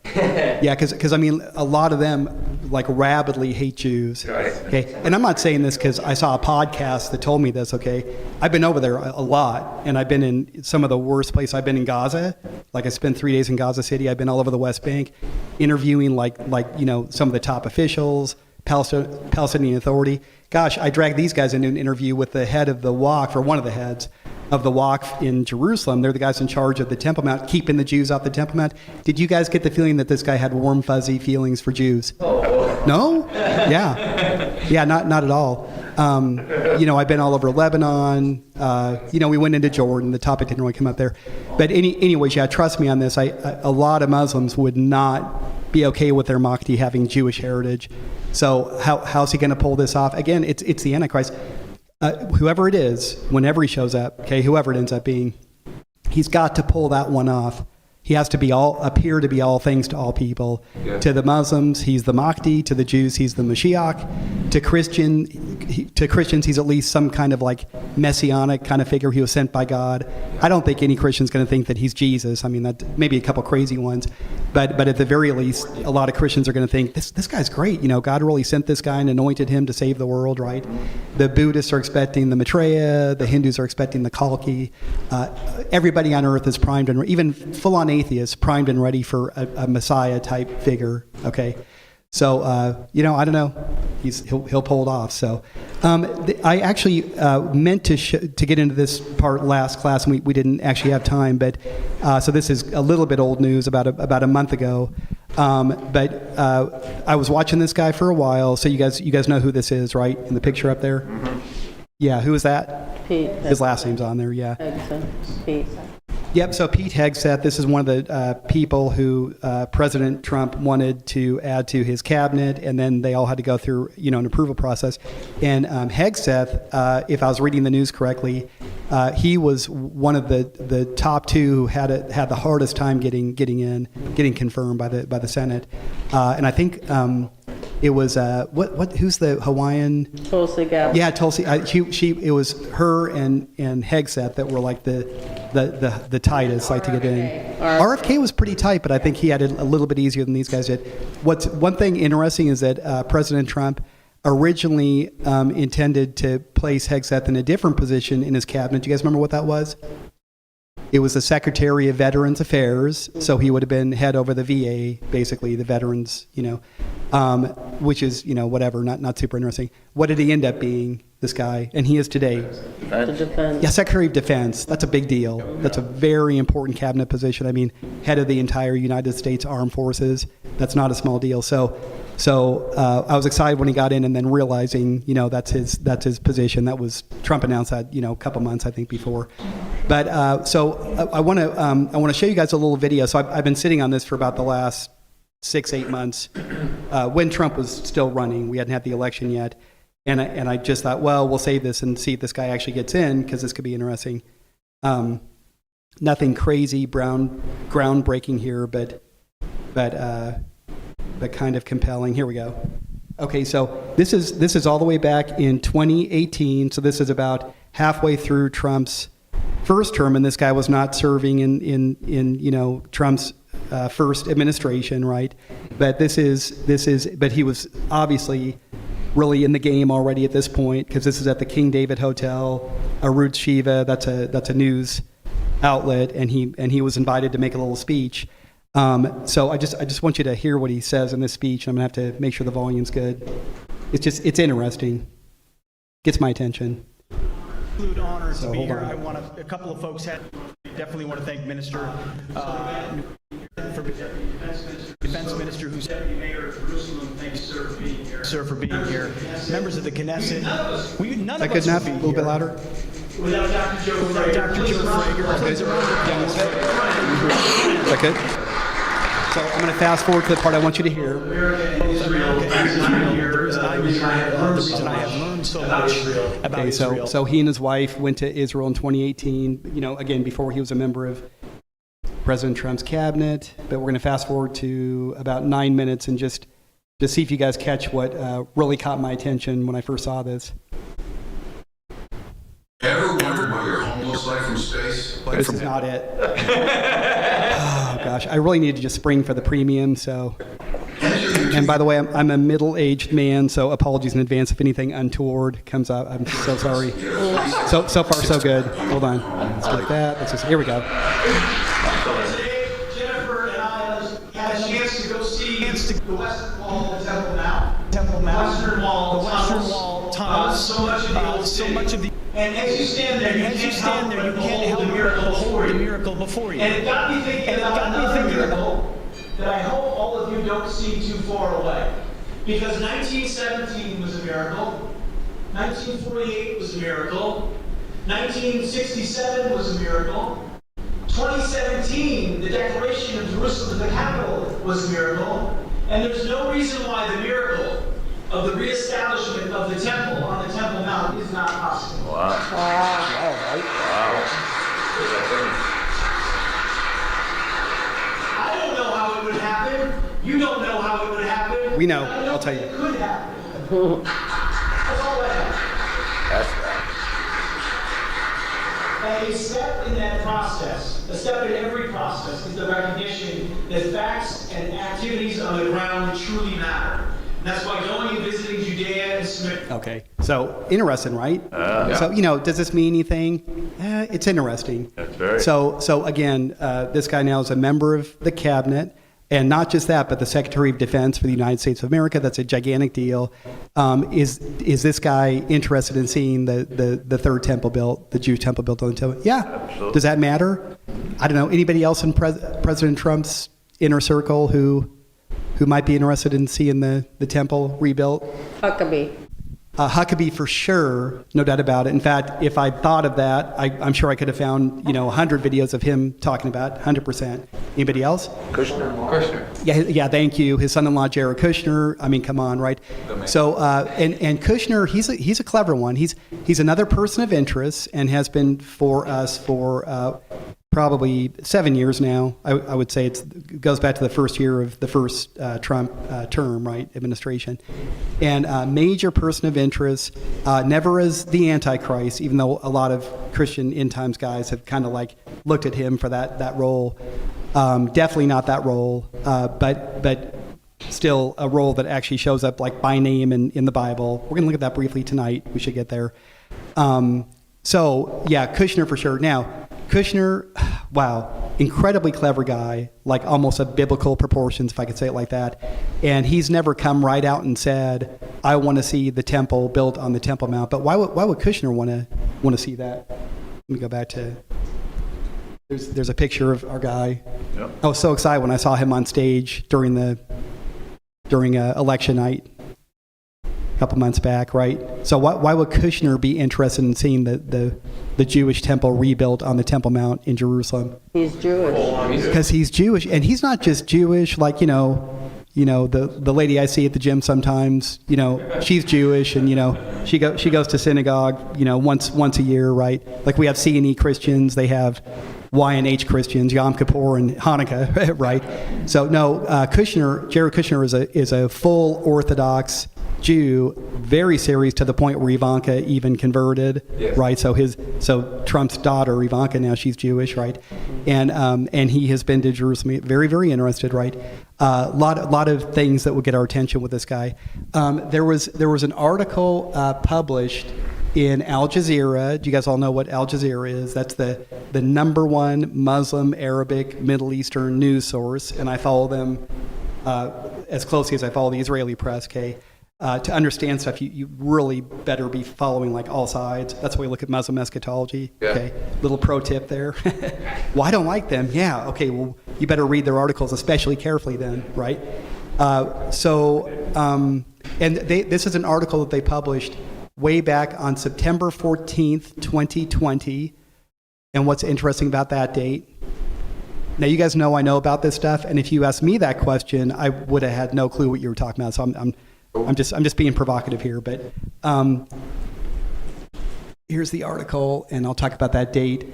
Yeah, because a lot of them, like rabidly hate Jews. Right. Okay, and I'm not saying this because I saw a podcast that told me this. Okay, I've been over there a lot, and I've been in some of the worst places. I've been in Gaza. Like I spent 3 days in Gaza City. I've been all over the West Bank, interviewing like some of the top officials, Palestinian Authority. Gosh, I dragged these guys into an interview with the head of the Waqf, or one of the heads of the Waqf in Jerusalem. They're the guys in charge of the Temple Mount, keeping the Jews off the Temple Mount. Did you guys get the feeling that this guy had warm, fuzzy feelings for Jews? No? Yeah, not at all. I've been all over Lebanon. We went into Jordan. The topic didn't really come up there. But anyways, yeah, trust me on this. A lot of Muslims would not be okay with their Mahdi having Jewish heritage. So how's he going to pull this off? Again, it's the Antichrist. Whoever it is, whenever he shows up, okay, whoever it ends up being, he's got to pull that one off. He has to appear to be all things to all people. Yeah. To the Muslims, he's the Mahdi. To the Jews, he's the Mashiach. To Christians, he's at least some kind of like messianic kind of figure. He was sent by God. I don't think any Christian's going to think that he's Jesus. I mean, that maybe a couple crazy ones, but at the very least, a lot of Christians are going to think this guy's great. God really sent this guy and anointed him to save the world, right? The Buddhists are expecting the Maitreya. The Hindus are expecting the Kalki. Everybody on earth is primed, and even full-on atheists primed and ready for a Messiah type figure. Okay, so I don't know. He'll pull it off. So I actually meant to get into this part last class, and we didn't actually have time. But so this is a little bit old news about a month ago. But I was watching this guy for a while. So you guys know who this is, right? In the picture up there. Mm-hmm. Yeah, who is that? Pete. His last name's on there. Yeah. Pete. Yep, so Pete Hegseth, this is one of the people who President Trump wanted to add to his cabinet, and then they all had to go through, an approval process. And Hegseth, if I was reading the news correctly, he was one of the top two who had the hardest time getting confirmed by the Senate. And I think it was who's the Hawaiian? Tulsi Gabbard. Yeah, Tulsi. It was her and Hegseth that were like the tightest, like to get in. RFK was pretty tight, but I think he had it a little bit easier than these guys did. One thing interesting is that President Trump originally intended to place Hegseth in a different position in his cabinet. Do you guys remember what that was? It was the Secretary of Veterans Affairs, so he would have been head over the VA, basically the veterans, which is, whatever, not super interesting. What did he end up being, this guy? And he is today. Defense. Yeah, Secretary of Defense. That's a big deal. That's a very important cabinet position. I mean, head of the entire United States Armed Forces. That's not a small deal. So I was excited when he got in, and then realizing, that's his position. That was Trump announced that, a couple months I think before. But I want to show you guys a little video. So I've been sitting on this for about the last 6-8 months when Trump was still running. We hadn't had the election yet, and I just thought, well, we'll save this and see if this guy actually gets in, because this could be interesting. Nothing crazy, groundbreaking here, but kind of compelling. Here we go. Okay, so this is all the way back in 2018. So this is about halfway through Trump's first term, and this guy was not serving in Trump's first administration, right? But but he was obviously really in the game already at this point, because this is at the King David Hotel, Arutz Shiva. That's a news outlet, and he was invited to make a little speech. So I just want you to hear what he says in this speech. I'm gonna have to make sure the volume's good. It's interesting. Gets my attention. Absolute honor to be here. A couple of folks definitely want to thank Minister Defense Minister who's Mayor of Jerusalem. Thank you, sir, for being here. Members of the Knesset. None of us would be a little bit louder. Without Dr. Joe Frager. Please around applause. Is that good? So I'm going to fast forward to the part I want you to hear. The reason I have learned so much about Israel. So he and his wife went to Israel in 2018, again, before he was a member of President Trump's cabinet. But we're going to fast forward to about 9 minutes and just see if you guys catch what really caught my attention when I first saw this. Ever wondered what your home looks like from space? This is not it. Oh, gosh. I really need to just spring for the premium, so... Enter the And by the way, I'm a middle-aged man, so apologies in advance if anything untoward comes up. I'm so sorry. So far, so good. Hold on. Let's get that. Here we go. Today, Jennifer and I had a chance to go see the western wall of the Temple Mount. Western Wall tunnels. So much of the. And as you stand there, you can't help but the miracle before you. And it got me thinking about another miracle that I hope all of you don't see too far away. Because 1917 was a miracle, 1948 was a miracle, 1967 was a miracle, 2017, the declaration of Jerusalem as the capital was a miracle, and there's no reason why the miracle of the reestablishment of the temple on the Temple Mount is not possible. I don't know how it would happen. You don't know how it would happen. We know. I I'll tell you. It could happen. That's all I have. And a step in that process, a step in every process, is the recognition that facts and activities on the ground truly matter. And that's why going and visiting Judea and Samaria. Okay. So interesting, right? So does this mean anything? It's interesting. That's very. So again, this guy now is a member of the cabinet, and not just that, but the Secretary of Defense for the United States of America. That's a gigantic deal. Is this guy interested in seeing the third temple built, the Jewish temple built on the temple? Yeah. Absolutely. Does that matter? I don't know. Anybody else in President Trump's inner circle who might be interested in seeing the temple rebuilt? Huckabee. Huckabee for sure, no doubt about it. In fact, if I thought of that, I'm sure I could have found 100 videos of him talking about it, 100%. Anybody else? Kushner. Yeah. Thank you. His son-in-law Jared Kushner. I mean, come on, right? So, and Kushner, he's a clever one. He's another person of interest and has been for us for probably 7 years now. I would say it goes back to the first year of the first Trump term, right, administration. And major person of interest, never as the Antichrist, even though a lot of Christian end times guys have kind of like looked at him for that role. Definitely not that role, but still a role that actually shows up like by name in the Bible. We're going to look at that briefly tonight. We should get there. So yeah, Kushner for sure. Now, Kushner, wow, incredibly clever guy, like almost of biblical proportions, if I could say it like that. And he's never come right out and said, I want to see the temple built on the Temple Mount. But why would Kushner want to see that? Let me go back to, there's a picture of our guy. Yep. I was so excited when I saw him on stage during election night a couple months back, right? So why would Kushner be interested in seeing the Jewish temple rebuilt on the Temple Mount in Jerusalem? He's Jewish. Because he's Jewish, and he's not just Jewish, like the lady I see at the gym sometimes, she's Jewish, and she goes to synagogue, once a year, right? Like we have C&E Christians, they have Y&H Christians, Yom Kippur and Hanukkah, right? So no, Jared Kushner is a full Orthodox Jew, very serious to the point where Ivanka even converted, right? So Trump's daughter Ivanka, now she's Jewish, right? And he has been to Jerusalem, very, very interested, right? Lot of things that will get our attention with this guy. There was an article published in Al Jazeera. Do you guys all know what Al Jazeera is? That's the number one Muslim, Arabic, Middle Eastern news source, and I follow them as closely as I follow the Israeli press, okay? To understand stuff, you really better be following like all sides. That's why we look at Muslim eschatology. Yeah. Okay, little pro tip there. Well, I don't like them. Yeah. Okay. Well, you better read their articles especially carefully then, right? This is an article that they published way back on September 14th, 2020. And what's interesting about that date? Now, you guys know I know about this stuff, and if you asked me that question, I would have had no clue what you were talking about. So I'm just being provocative here, but here's the article, and I'll talk about that date.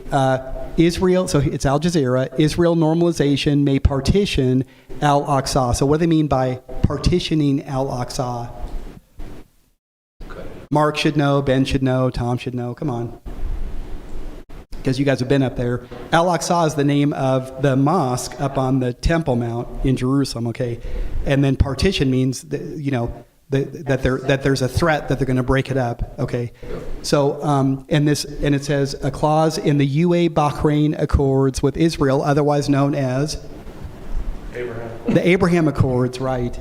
Israel, so it's Al Jazeera, Israel normalization may partition al-Aqsa. So what do they mean by partitioning al-Aqsa? Mark should know, Ben should know, Tom should know, come on. because you guys have been up there. Al-Aqsa is the name of the mosque up on the Temple Mount in Jerusalem, okay? And then partition means, that, you know, that there's a threat that they're going to break it up, okay? So, and it says, a clause in the UA-Bahrain Accords with Israel, otherwise known as the Abraham Accords, right,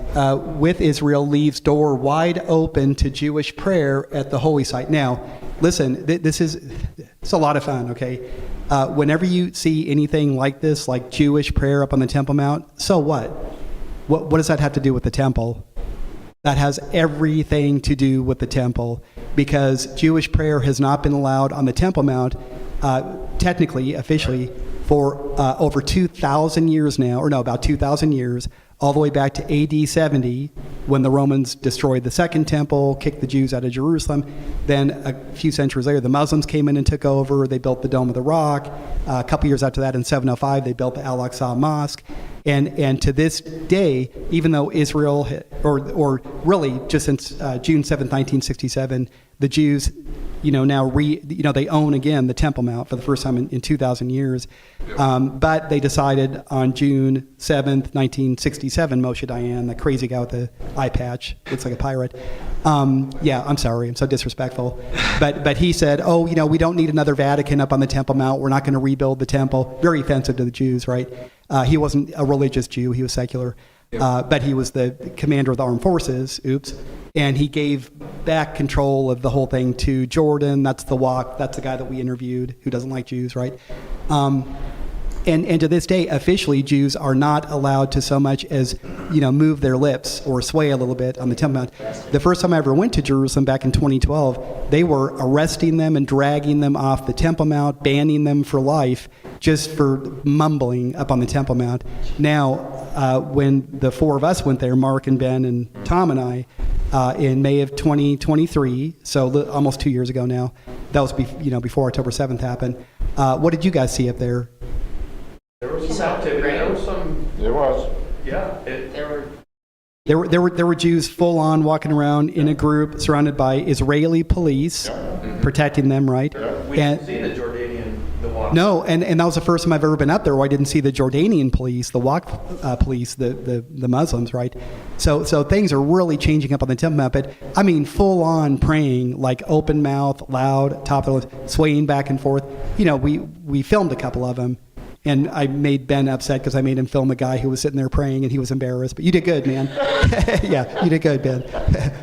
with Israel leaves door wide open to Jewish prayer at the holy site. Now, listen, it's a lot of fun, okay? Whenever you see anything like this, like Jewish prayer up on the Temple Mount, so what? What does that have to do with the temple? That has everything to do with the temple, because Jewish prayer has not been allowed on the Temple Mount, technically, officially, for over 2,000 years now, or no, about 2,000 years, all the way back to AD 70, when the Romans destroyed the Second Temple, kicked the Jews out of Jerusalem. Then a few centuries later, the Muslims came in and took over. They built the Dome of the Rock. A couple years after that, in 705, they built the Al-Aqsa Mosque. And to this day, even though Israel, or really just since June 7th, 1967, the Jews, now they own again the Temple Mount for the first time in 2,000 years. But they decided on June 7th, 1967, Moshe Dayan, the crazy guy with the eye patch, looks like a pirate. I'm sorry, I'm so disrespectful. But he said, we don't need another Vatican up on the Temple Mount. We're not going to rebuild the temple. Very offensive to the Jews, right? He wasn't a religious Jew. He was secular. But he was the commander of the armed forces, and he gave back control of the whole thing to Jordan. That's the guy that we interviewed who doesn't like Jews, right? And to this day, officially, Jews are not allowed to so much as, move their lips or sway a little bit on the Temple Mount. The first time I ever went to Jerusalem back in 2012, they were arresting them and dragging them off the Temple Mount, banning them for life just for mumbling up on the Temple Mount. Now, when the four of us went there, Mark and Ben and Tom and I, in May of 2023, so almost 2 years ago now, that was before October 7th happened. What did you guys see up there? There was some activity. There was. Yeah. There were Jews full on walking around in a group surrounded by Israeli police protecting them, right? We didn't see the Jordanian, the walk. No, and that was the first time I've ever been up there where I didn't see the Jordanian police, the walk police, the Muslims, right? So things are really changing up on the Temple Mount, but I mean full on praying, like open mouth, loud, top of the swaying back and forth. We filmed a couple of them. And I made Ben upset because I made him film a guy who was sitting there praying, and he was embarrassed. But you did good, man. Yeah, you did good, Ben.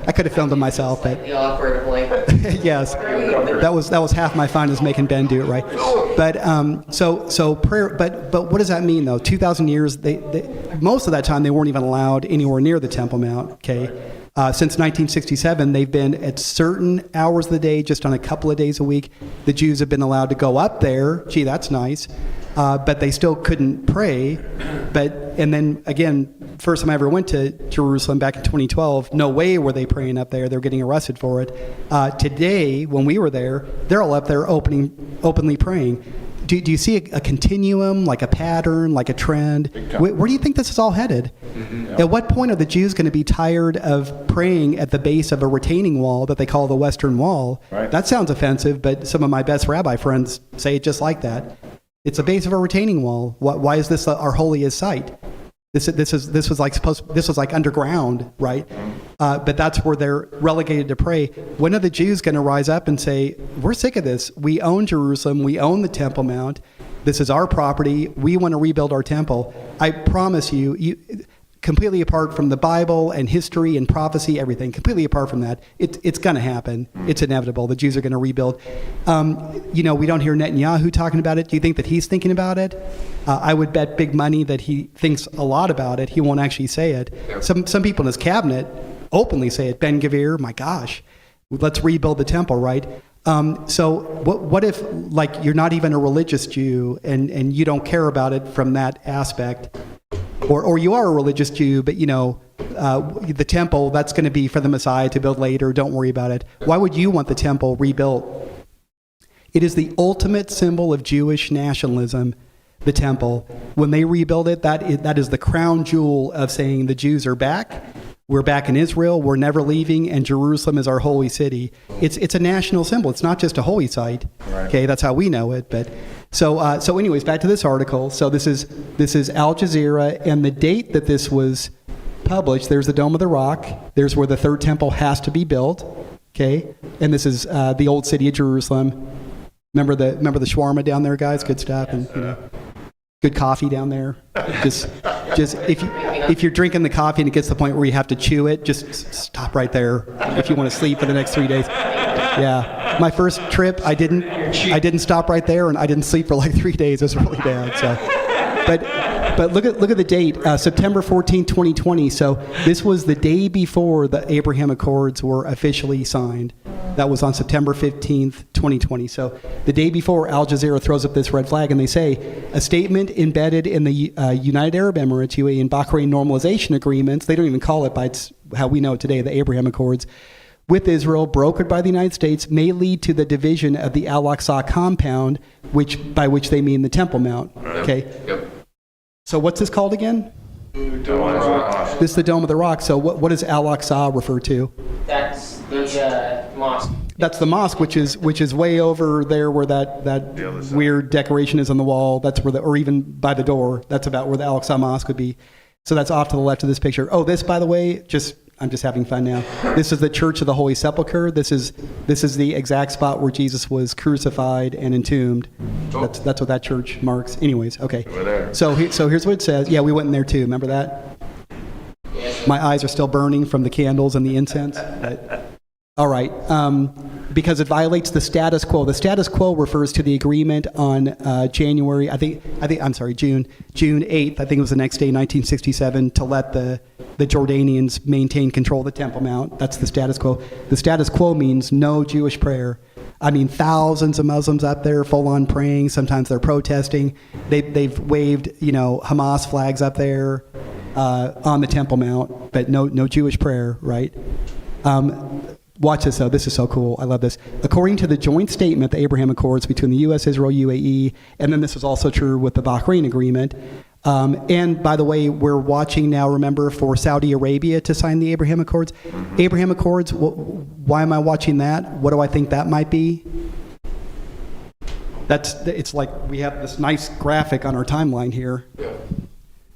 I could have filmed him myself, but yes, that was half my fun is making Ben do it right. But so prayer. But what does that mean though? 2,000 years. They most of that time they weren't even allowed anywhere near the Temple Mount. Okay. Since 1967, they've been at certain hours of the day, just on a couple of days a week. The Jews have been allowed to go up there. Gee, that's nice. But they still couldn't pray. And then again, first time I ever went to Jerusalem back in 2012, no way were they praying up there. They're getting arrested for it. Today, when we were there, they're all up there openly praying. Do you see a continuum, like a pattern, like a trend? Where do you think this is all headed? Mm-hmm. At what point are the Jews going to be tired of praying at the base of a retaining wall that they call the Western Wall? Right. That sounds offensive, but some of my best rabbi friends say it just like that. It's the base of a retaining wall. Why is this our holiest site? This was like underground, right? But that's where they're relegated to pray. When are the Jews going to rise up and say, "We're sick of this. We own Jerusalem. We own the Temple Mount. This is our property. We want to rebuild our temple." I promise you, completely apart from the Bible and history and prophecy, everything, completely apart from that, it's going to happen. It's inevitable. The Jews are going to rebuild. We don't hear Netanyahu talking about it. Do you think that he's thinking about it? I would bet big money that he thinks a lot about it. He won't actually say it. Some people in his cabinet openly say it. Ben Gvir, my gosh, let's rebuild the temple, right? So what if, like, you're not even a religious Jew and you don't care about it from that aspect? Or you are a religious Jew, but the temple, that's going to be for the Messiah to build later. Don't worry about it. Why would you want the temple rebuilt? It is the ultimate symbol of Jewish nationalism, the temple. When they rebuild it, that is the crown jewel of saying the Jews are back. We're back in Israel. We're never leaving, and Jerusalem is our holy city. It's a national symbol. It's not just a holy site. Right. Okay, that's how we know it. But so anyways, back to this article. So this is Al Jazeera, and the date that this was published. There's the Dome of the Rock. There's where the third temple has to be built. Okay, and this is the old city of Jerusalem. Remember the shawarma down there, guys? Good stuff, and good coffee down there. Just if you're drinking the coffee and it gets to the point where you have to chew it, just stop right there if you want to sleep for the next 3 days. Yeah, my first trip, I didn't stop right there, and I didn't sleep for like 3 days. It was really bad. So, but look at the date, September 14, 2020. So this was the day before the Abraham Accords were officially signed. That was on September 15th, 2020. So the day before, Al Jazeera throws up this red flag, and they say, a statement embedded in the United Arab Emirates, UAE, and Bahrain normalization agreements, they don't even call it by how we know it today, the Abraham Accords, with Israel, brokered by the United States, may lead to the division of the al-Aqsa compound, by which they mean the Temple Mount. Okay? Yep. So what's this called again? This is the Dome of the Rock. So what does al-Aqsa refer to? That's the mosque. That's the mosque, which is way over there where that weird decoration is on the wall. That's where or even by the door. That's about where the Al-Aqsa Mosque would be. So that's off to the left of this picture. Oh, this, by the way, I'm just having fun now. This is the Church of the Holy Sepulchre. This is the exact spot where Jesus was crucified and entombed. That's what that church marks. Anyways, okay. So here's what it says. Yeah, we went in there too. Remember that? My eyes are still burning from the candles and the incense. All right. Because it violates the status quo. The status quo refers to the agreement on June 8th, I think it was the next day, 1967, to let the Jordanians maintain control of the Temple Mount. That's the status quo. The status quo means no Jewish prayer. I mean, thousands of Muslims up there full on praying. Sometimes they're protesting. They've waved, Hamas flags up there on the Temple Mount, but no Jewish prayer, right? Watch this, though. This is so cool. I love this. According to the joint statement, the Abraham Accords between the U.S., Israel, UAE, and then this is also true with the Bahrain Agreement. And by the way, we're watching now, remember, for Saudi Arabia to sign the Abraham Accords. Abraham Accords, why am I watching that? What do I think that might be? It's like we have this nice graphic on our timeline here.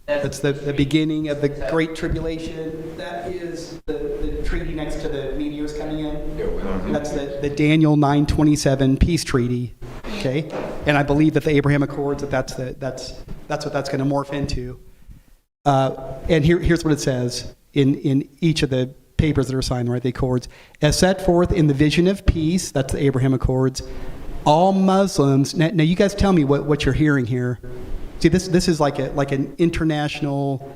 That's the beginning of the Great Tribulation. That is the treaty next to the meteors coming in. That's the Daniel 9:27 peace treaty. Okay, and I believe that the Abraham Accords that's what that's going to morph into. And here's what it says in each of the papers that are signed, right? The Accords, as set forth in the vision of peace. That's the Abraham Accords. All Muslims. Now you guys tell me what you're hearing here. See, this is like an international,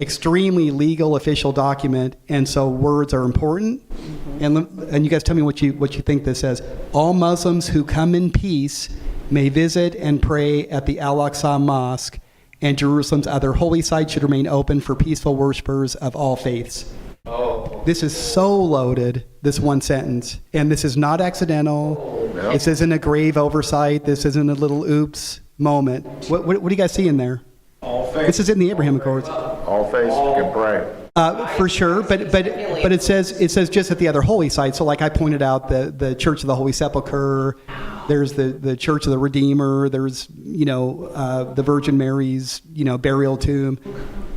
extremely legal official document, and so words are important. And you guys tell me what you think this says. All Muslims who come in peace may visit and pray at the Al-Aqsa Mosque, and Jerusalem's other holy sites should remain open for peaceful worshipers of all faiths. Oh. This is so loaded, this one sentence, and this is not accidental. No. This isn't a grave oversight. This isn't a little oops moment. What do you guys see in there? All faith. This is in the Abraham Accords. All faith can pray. For sure, but it says just at the other holy sites. So like I pointed out, the Church of the Holy Sepulchre, there's the Church of the Redeemer, there's the Virgin Mary's burial tomb.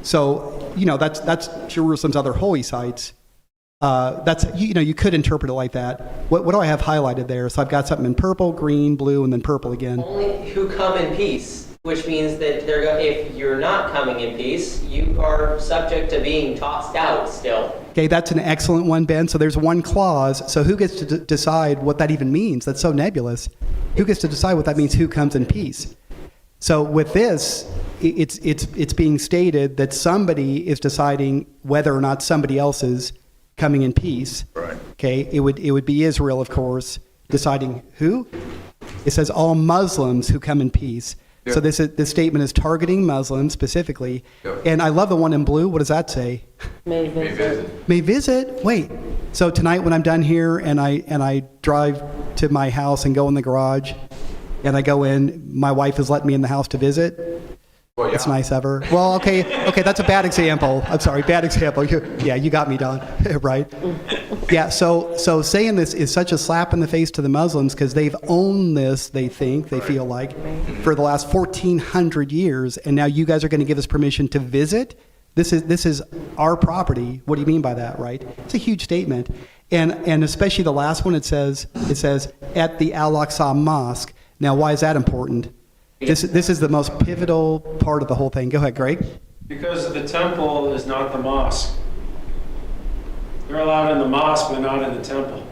So that's Jerusalem's other holy sites. That's you could interpret it like that. What do I have highlighted there? So I've got something in purple, green, blue, and then purple again. Only who come in peace, which means that if you're not coming in peace, you are subject to being tossed out still. Okay, that's an excellent one, Ben. So there's one clause. So who gets to decide what that even means? That's so nebulous. Who gets to decide what that means? Who comes in peace? So with this, it's being stated that somebody is deciding whether or not somebody else is coming in peace. Right. Okay, it would be Israel, of course, deciding who. It says all Muslims who come in peace. Yep. So this statement is targeting Muslims specifically. Yep. And I love the one in blue. What does that say? May visit. May visit. Wait. So tonight when I'm done here and I drive to my house and go in the garage, and I go in, my wife has let me in the house to visit. Well, yeah. That's nice of her. Well, okay, that's a bad example. I'm sorry, bad example. You got me, Don. Right? Yeah. So saying this is such a slap in the face to the Muslims because they've owned this. They feel like, for the last 1,400 years, and now you guys are going to give us permission to visit. This is our property. What do you mean by that? Right? It's a huge statement, and especially the last one. It says at the Al-Aqsa Mosque. Now, why is that important? This is the most pivotal part of the whole thing. Go ahead, Greg. Because the temple is not the mosque. They're allowed in the mosque, but not in the temple.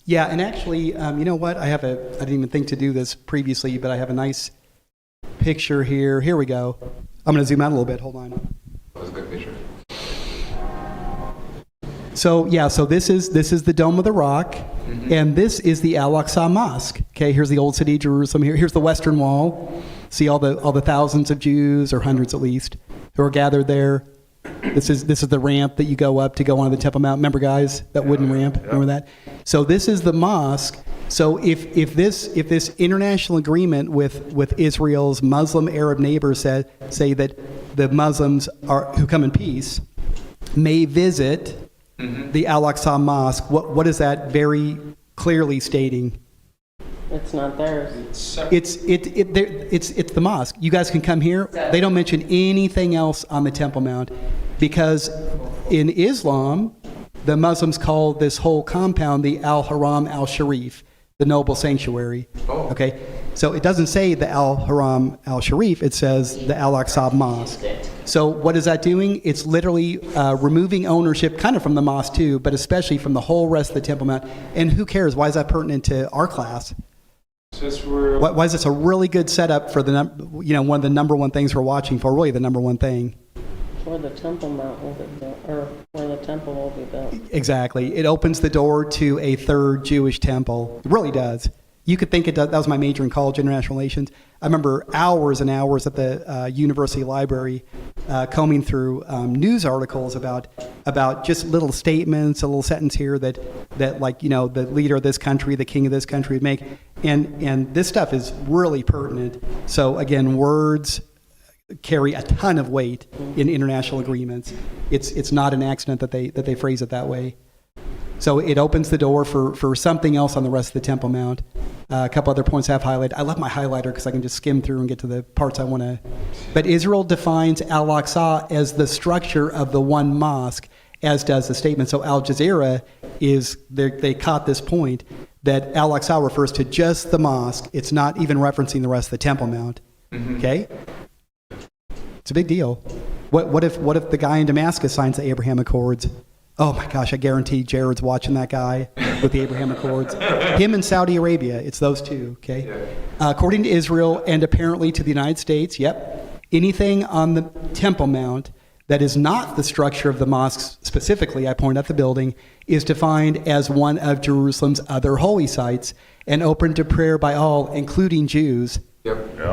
Yeah, and actually, you know what? I didn't even think to do this previously, but I have a nice picture here. Here we go. I'm going to zoom out a little bit. Hold on. That was a good picture. So this is the Dome of the Rock, and this is the Al-Aqsa Mosque. Okay, here's the old city of Jerusalem. Here's the Western Wall. See all the thousands of Jews, or hundreds at least, who are gathered there. This is the ramp that you go up to go onto the Temple Mount. Remember, guys, that wooden ramp? Remember that? So this is the mosque. So if this international agreement with Israel's Muslim Arab neighbors say that the Muslims who come in peace may visit the Al-Aqsa Mosque, what is that very clearly stating? It's not theirs. It's the mosque. You guys can come here. They don't mention anything else on the Temple Mount because in Islam, the Muslims call this whole compound the Al-Haram Al-Sharif, the noble sanctuary. Oh. Okay, so it doesn't say the Al-Haram Al-Sharif. It says the Al-Aqsa Mosque. So what is that doing? It's literally removing ownership, kind of from the mosque too, but especially from the whole rest of the Temple Mount. And who cares? Why is that pertinent to our class? Why is this a really good setup for one of the number one things we're watching for? Really, the number one thing. Where the Temple Mount will be built, or where the temple will be built. Exactly. It opens the door to a third Jewish temple. It really does. You could think it does. That was my major in college, international relations. I remember hours and hours at the university library combing through news articles about just little statements, a little sentence here that the leader of this country, the king of this country would make. And this stuff is really pertinent. So again, words carry a ton of weight in international agreements. It's not an accident that they phrase it that way. So it opens the door for something else on the rest of the Temple Mount. A couple other points I've highlighted. I love my highlighter because I can just skim through and get to the parts I want to. But Israel defines Al-Aqsa as the structure of the one mosque, as does the statement. So Al Jazeera they caught this point that Al-Aqsa refers to just the mosque. It's not even referencing the rest of the Temple Mount. Okay? It's a big deal. What if the guy in Damascus signs the Abraham Accords? Oh my gosh, I guarantee Jared's watching that guy with the Abraham Accords. Him and Saudi Arabia, it's those two, okay? According to Israel and apparently to the United States, anything on the Temple Mount that is not the structure of the mosque specifically, I point out the building, is defined as one of Jerusalem's other holy sites and open to prayer by all, including Jews.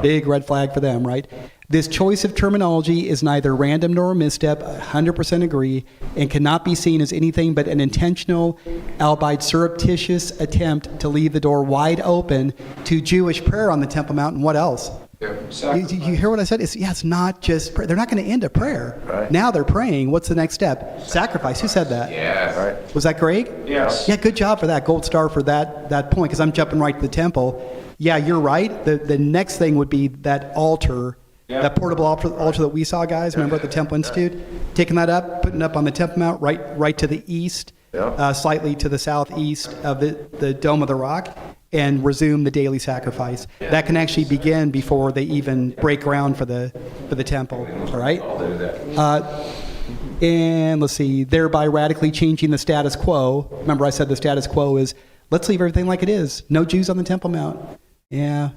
Big red flag for them, right? This choice of terminology is neither random nor a misstep, 100% agree, and cannot be seen as anything but an intentional, albeit surreptitious attempt to leave the door wide open to Jewish prayer on the Temple Mount. And what else? You hear what I said? It's not just prayer. They're not going to end a prayer. Right. Now they're praying. What's the next step? Sacrifice. Who said that? Yeah. Right. Was that Greg? Yes. Yeah, good job for that. Gold star for that point, because I'm jumping right to the temple. Yeah, you're right. The next thing would be that altar. Yeah. That portable altar that we saw, guys, remember at the Temple Institute? Taking that up, putting it up on the Temple Mount, right to the east, slightly to the southeast of the Dome of the Rock, and resume the daily sacrifice. That can actually begin before they even break ground for the temple, all right? And let's see, thereby radically changing the status quo. Remember I said the status quo is, let's leave everything like it is. No Jews on the Temple Mount. Yeah,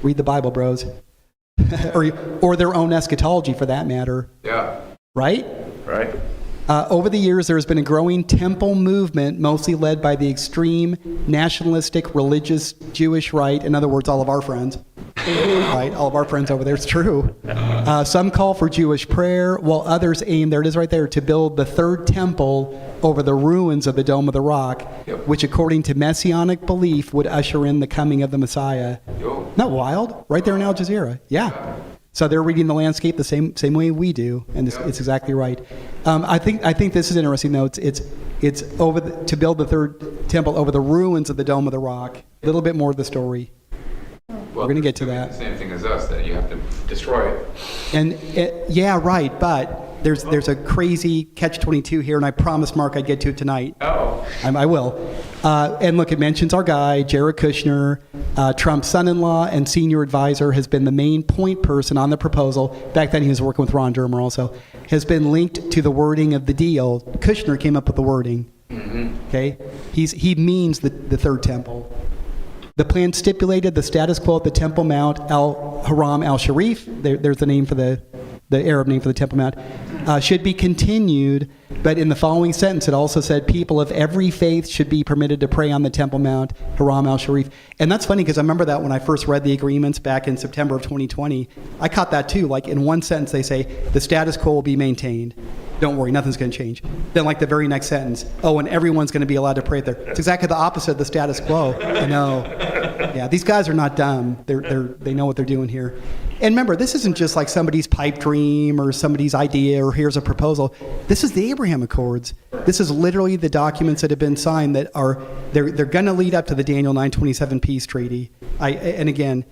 read the Bible, bros. or their own eschatology, for that matter. Yeah. Right? Right. Over the years, there has been a growing temple movement, mostly led by the extreme nationalistic religious Jewish right. In other words, all of our friends. Right? All of our friends over there. It's true. Some call for Jewish prayer, while others aim, there it is right there, to build the third temple over the ruins of the Dome of the Rock, which according to Messianic belief would usher in the coming of the Messiah. Isn't that wild? Right there in Al Jazeera. Yeah. So they're reading the landscape the same way we do, and it's exactly right. I think this is interesting though. It's over to build the third temple over the ruins of the Dome of the Rock. A little bit more of the story. We're going to get to that. The same thing as us, that you have to destroy it. And yeah, right. But there's a crazy catch-22 here, and I promised Mark I'd get to it tonight. Oh. I will. And look, it mentions our guy, Jared Kushner, Trump's son-in-law and senior advisor, has been the main point person on the proposal. Back then he was working with Ron Dermer also. Has been linked to the wording of the deal. Kushner came up with the wording. Mm-hmm. Okay? He means the third temple. The plan stipulated the status quo at the Temple Mount al-Haram al-Sharif, there's the name for the Arab name for the Temple Mount, should be continued, but in the following sentence it also said people of every faith should be permitted to pray on the Temple Mount, Haram al-Sharif. And that's funny because I remember that when I first read the agreements back in September of 2020, I caught that too. Like in one sentence they say, the status quo will be maintained. Don't worry, nothing's going to change. Then like the very next sentence, oh, and everyone's going to be allowed to pray there. It's exactly the opposite of the status quo. I know. Yeah, these guys are not dumb. They know what they're doing here. And remember, this isn't just like somebody's pipe dream or somebody's idea or here's a proposal. This is the Abraham Accords. This is literally the documents that have been signed that they're going to lead up to the Daniel 927 peace treaty. And again,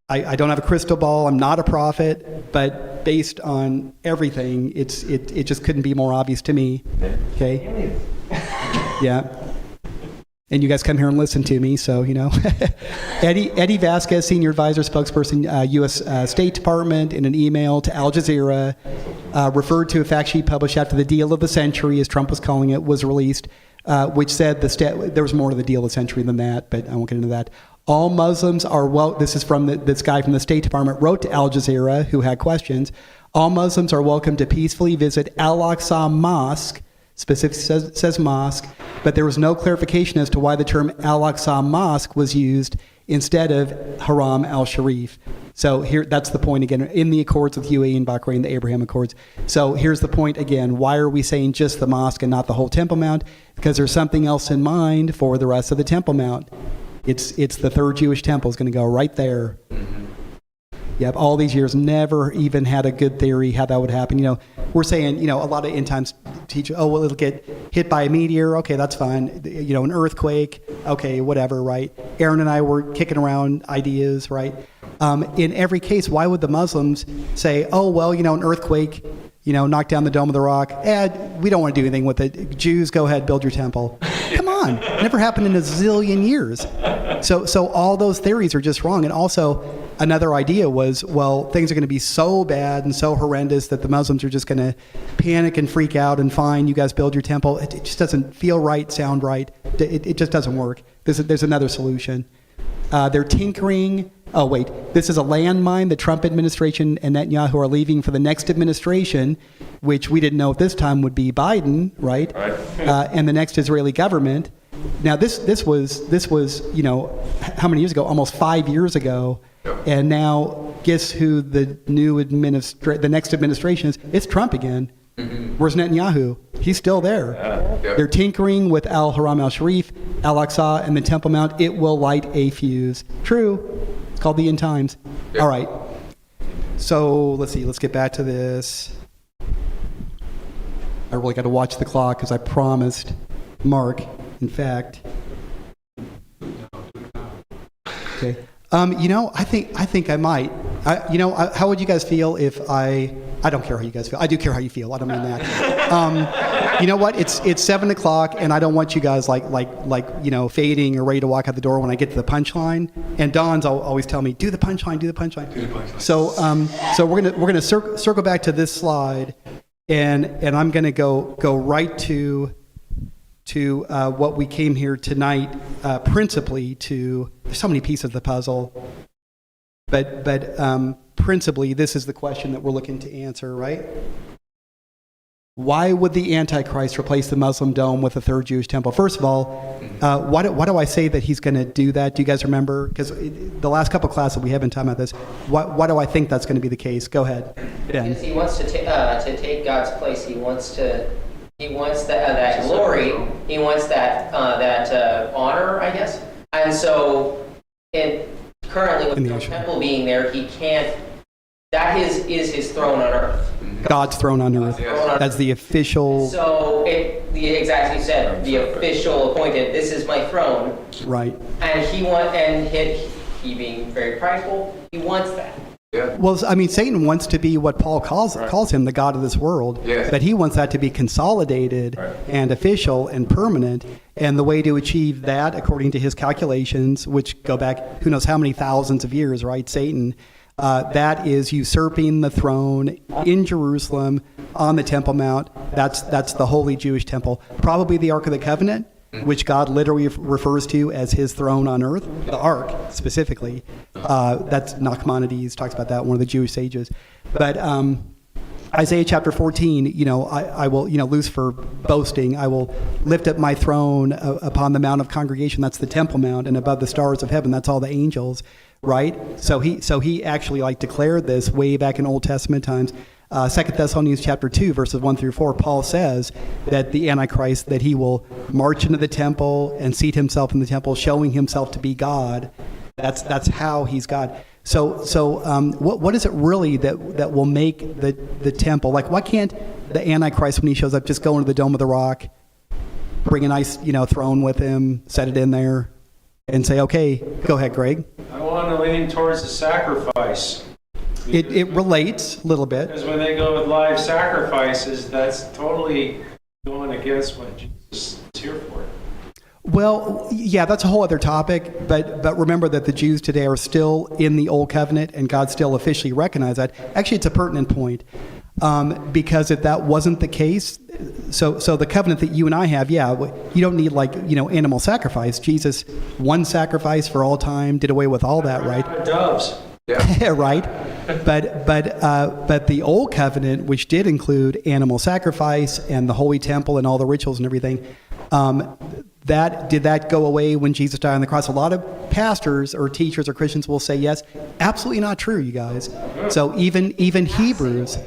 I don't have a crystal ball. I'm not a prophet, but based on everything, it just couldn't be more obvious to me. Okay? Yeah. And you guys come here and listen to me, so, you know. Eddie Vasquez, Senior Advisor, Spokesperson, U.S. State Department, in an email to Al Jazeera, referred to a fact sheet published after the deal of the century, as Trump was calling it, was released, which said there was more to the deal of the century than that, but I won't get into that. All Muslims are this is from this guy from the State Department, wrote to Al Jazeera, who had questions. All Muslims are welcome to peacefully visit Al-Aqsa Mosque, specifically says mosque, but there was no clarification as to why the term Al-Aqsa Mosque was used instead of Haram al-Sharif. So here, that's the point again, in the accords with UAE and Bahrain, the Abraham Accords. So here's the point again, why are we saying just the mosque and not the whole Temple Mount? Because there's something else in mind for the rest of the Temple Mount. It's the third Jewish temple is going to go right there. Yep, all these years, never even had a good theory how that would happen. You know, we're saying, you know, a lot of end times teach, oh, well, it'll get hit by a meteor. Okay, that's fine. You know, an earthquake. Okay, whatever, right? Aaron and I were kicking around ideas, right? In every case, why would the Muslims say, oh, well, you know, an earthquake, you know, knock down the Dome of the Rock. We don't want to do anything with it. Jews, go ahead, build your temple. Come on. Never happened in a zillion years. So all those theories are just wrong. And also, another idea was, well, things are going to be so bad and so horrendous that the Muslims are just going to panic and freak out and fine, you guys build your temple. It just doesn't feel right, sound right. It just doesn't work. There's another solution. They're tinkering. Oh, wait. This is a landmine the Trump administration and Netanyahu are leaving for the next administration, which we didn't know at this time would be Biden, right? And the next Israeli government. Now, this was, you know, how many years ago? Almost 5 years ago. And now, guess who the next administration is? It's Trump again. Where's Netanyahu? He's still there. They're tinkering with Al-Haram al-Sharif, Al-Aqsa, and the Temple Mount. It will light a fuse. True. It's called the End Times. All right. So let's see. Let's get back to this. I really got to watch the clock because I promised Mark, in fact. Okay. You know, I think I might. How would you guys feel if I don't care how you guys feel. I do care how you feel. I don't mean that. You know what? It's 7:00, and I don't want you guys like fading or ready to walk out the door when I get to the punchline. And Don's always tell me, do the punchline, do the punchline. Do the punchline. So we're gonna circle back to this slide, and I'm gonna go right to what we came here tonight, principally to. There's so many pieces of the puzzle, but principally this is the question that we're looking to answer, right? Why would the Antichrist replace the Muslim dome with a third Jewish temple? First of all, why do I say that he's going to do that? Do you guys remember? Because the last couple of classes we have been talking about this. Why do I think that's going to be the case? Go ahead, Ben. Because he wants to take God's place. He wants that glory. He wants that honor, I guess. And so, currently with the temple being there, he can't. That is his throne on earth. God's throne on earth. That's the official, So exactly said, the official appointed, this is my throne. right. And he being very prideful, he wants that. Yeah. Well, I mean, Satan wants to be what Paul calls him, the God of this world. Yes. But he wants that to be consolidated and official and permanent. And the way to achieve that, according to his calculations, which go back who knows how many thousands of years, right? Satan, that is usurping the throne in Jerusalem on the Temple Mount. That's the holy Jewish temple. Probably the Ark of the Covenant, which God literally refers to as his throne on earth, the Ark specifically. That's Nachmanides talks about that, one of the Jewish sages. But Isaiah chapter 14, I will, loose for boasting, I will lift up my throne upon the Mount of Congregation, that's the Temple Mount, and above the stars of heaven, that's all the angels, right? So he actually declared this way back in Old Testament times. 2 Thessalonians chapter 2, verses 1 through 4, Paul says that the Antichrist, that he will march into the temple and seat himself in the temple, showing himself to be God. That's how he's God. So what is it really that will make the temple? Why can't the Antichrist, when he shows up, just go into the Dome of the Rock, bring a nice, throne with him, set it in there, and say, okay, go ahead, Greg. I want to lean towards the sacrifice. It relates a little bit. Because when they go with live sacrifices, that's totally going against what Jesus is here for. Well, yeah, that's a whole other topic, but remember that the Jews today are still in the Old Covenant, and God still officially recognized that. Actually, it's a pertinent point, because if that wasn't the case, so the covenant that you and I have, yeah, you don't need animal sacrifice. Jesus, one sacrifice for all time, did away with all that, right? Doves. Yeah. Right. But the Old Covenant, which did include animal sacrifice and the Holy Temple and all the rituals and everything, did that go away when Jesus died on the cross? A lot of pastors or teachers or Christians will say yes. Absolutely not true, you guys. So even Hebrews,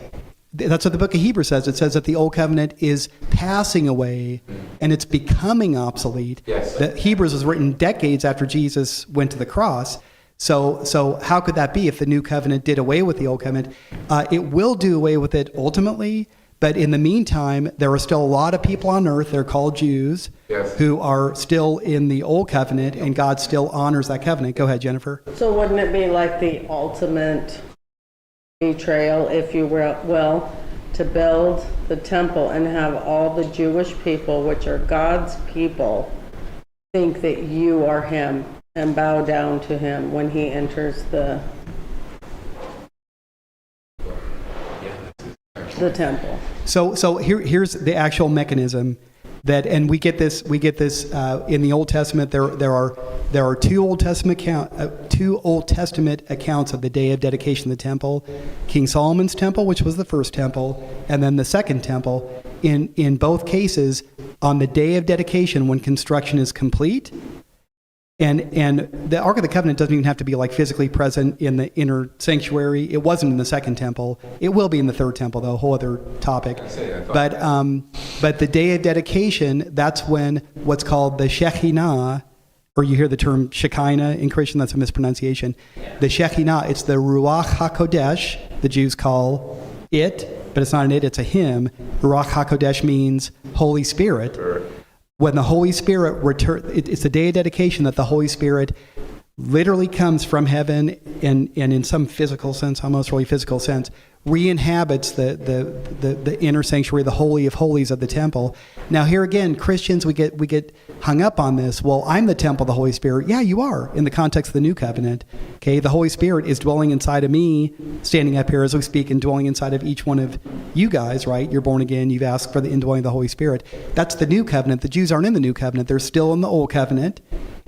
that's what the book of Hebrews says. It says that the Old Covenant is passing away and it's becoming obsolete. Yes. The Hebrews was written decades after Jesus went to the cross. So how could that be if the New Covenant did away with the Old Covenant? It will do away with it ultimately. But in the meantime, there are still a lot of people on earth, they're called Jews, Yes. who are still in the Old Covenant, and God still honors that covenant. Go ahead, Jennifer. So wouldn't it be like the ultimate betrayal, if you will, to build the temple and have all the Jewish people, which are God's people, think that you are him and bow down to him when he enters the temple? So here's the actual mechanism that, and we get this in the Old Testament. There are two Old Testament accounts of the day of dedication of the temple: King Solomon's temple, which was the first temple, and then the second temple. In both cases, on the day of dedication, when construction is complete. And the Ark of the Covenant doesn't even have to be physically present in the inner sanctuary. It wasn't in the second temple. It will be in the third temple, though, a whole other topic. But the day of dedication, that's when what's called the Shekinah, or you hear the term Shekinah in Christian, that's a mispronunciation. The Shekinah, it's the Ruach HaKodesh, the Jews call it, but it's not an it, it's a him. Ruach HaKodesh means Holy Spirit. When the Holy Spirit returns, it's the day of dedication that the Holy Spirit literally comes from heaven and in some physical sense, almost really physical sense, re-inhabits the inner sanctuary, the Holy of Holies of the temple. Now here again, Christians, we get hung up on this. Well, I'm the temple of the Holy Spirit. Yeah, you are, in the context of the New Covenant. Okay, the Holy Spirit is dwelling inside of me, standing up here as we speak, and dwelling inside of each one of you guys, right? You're born again, you've asked for the indwelling of the Holy Spirit. That's the New Covenant. The Jews aren't in the New Covenant. They're still in the Old Covenant.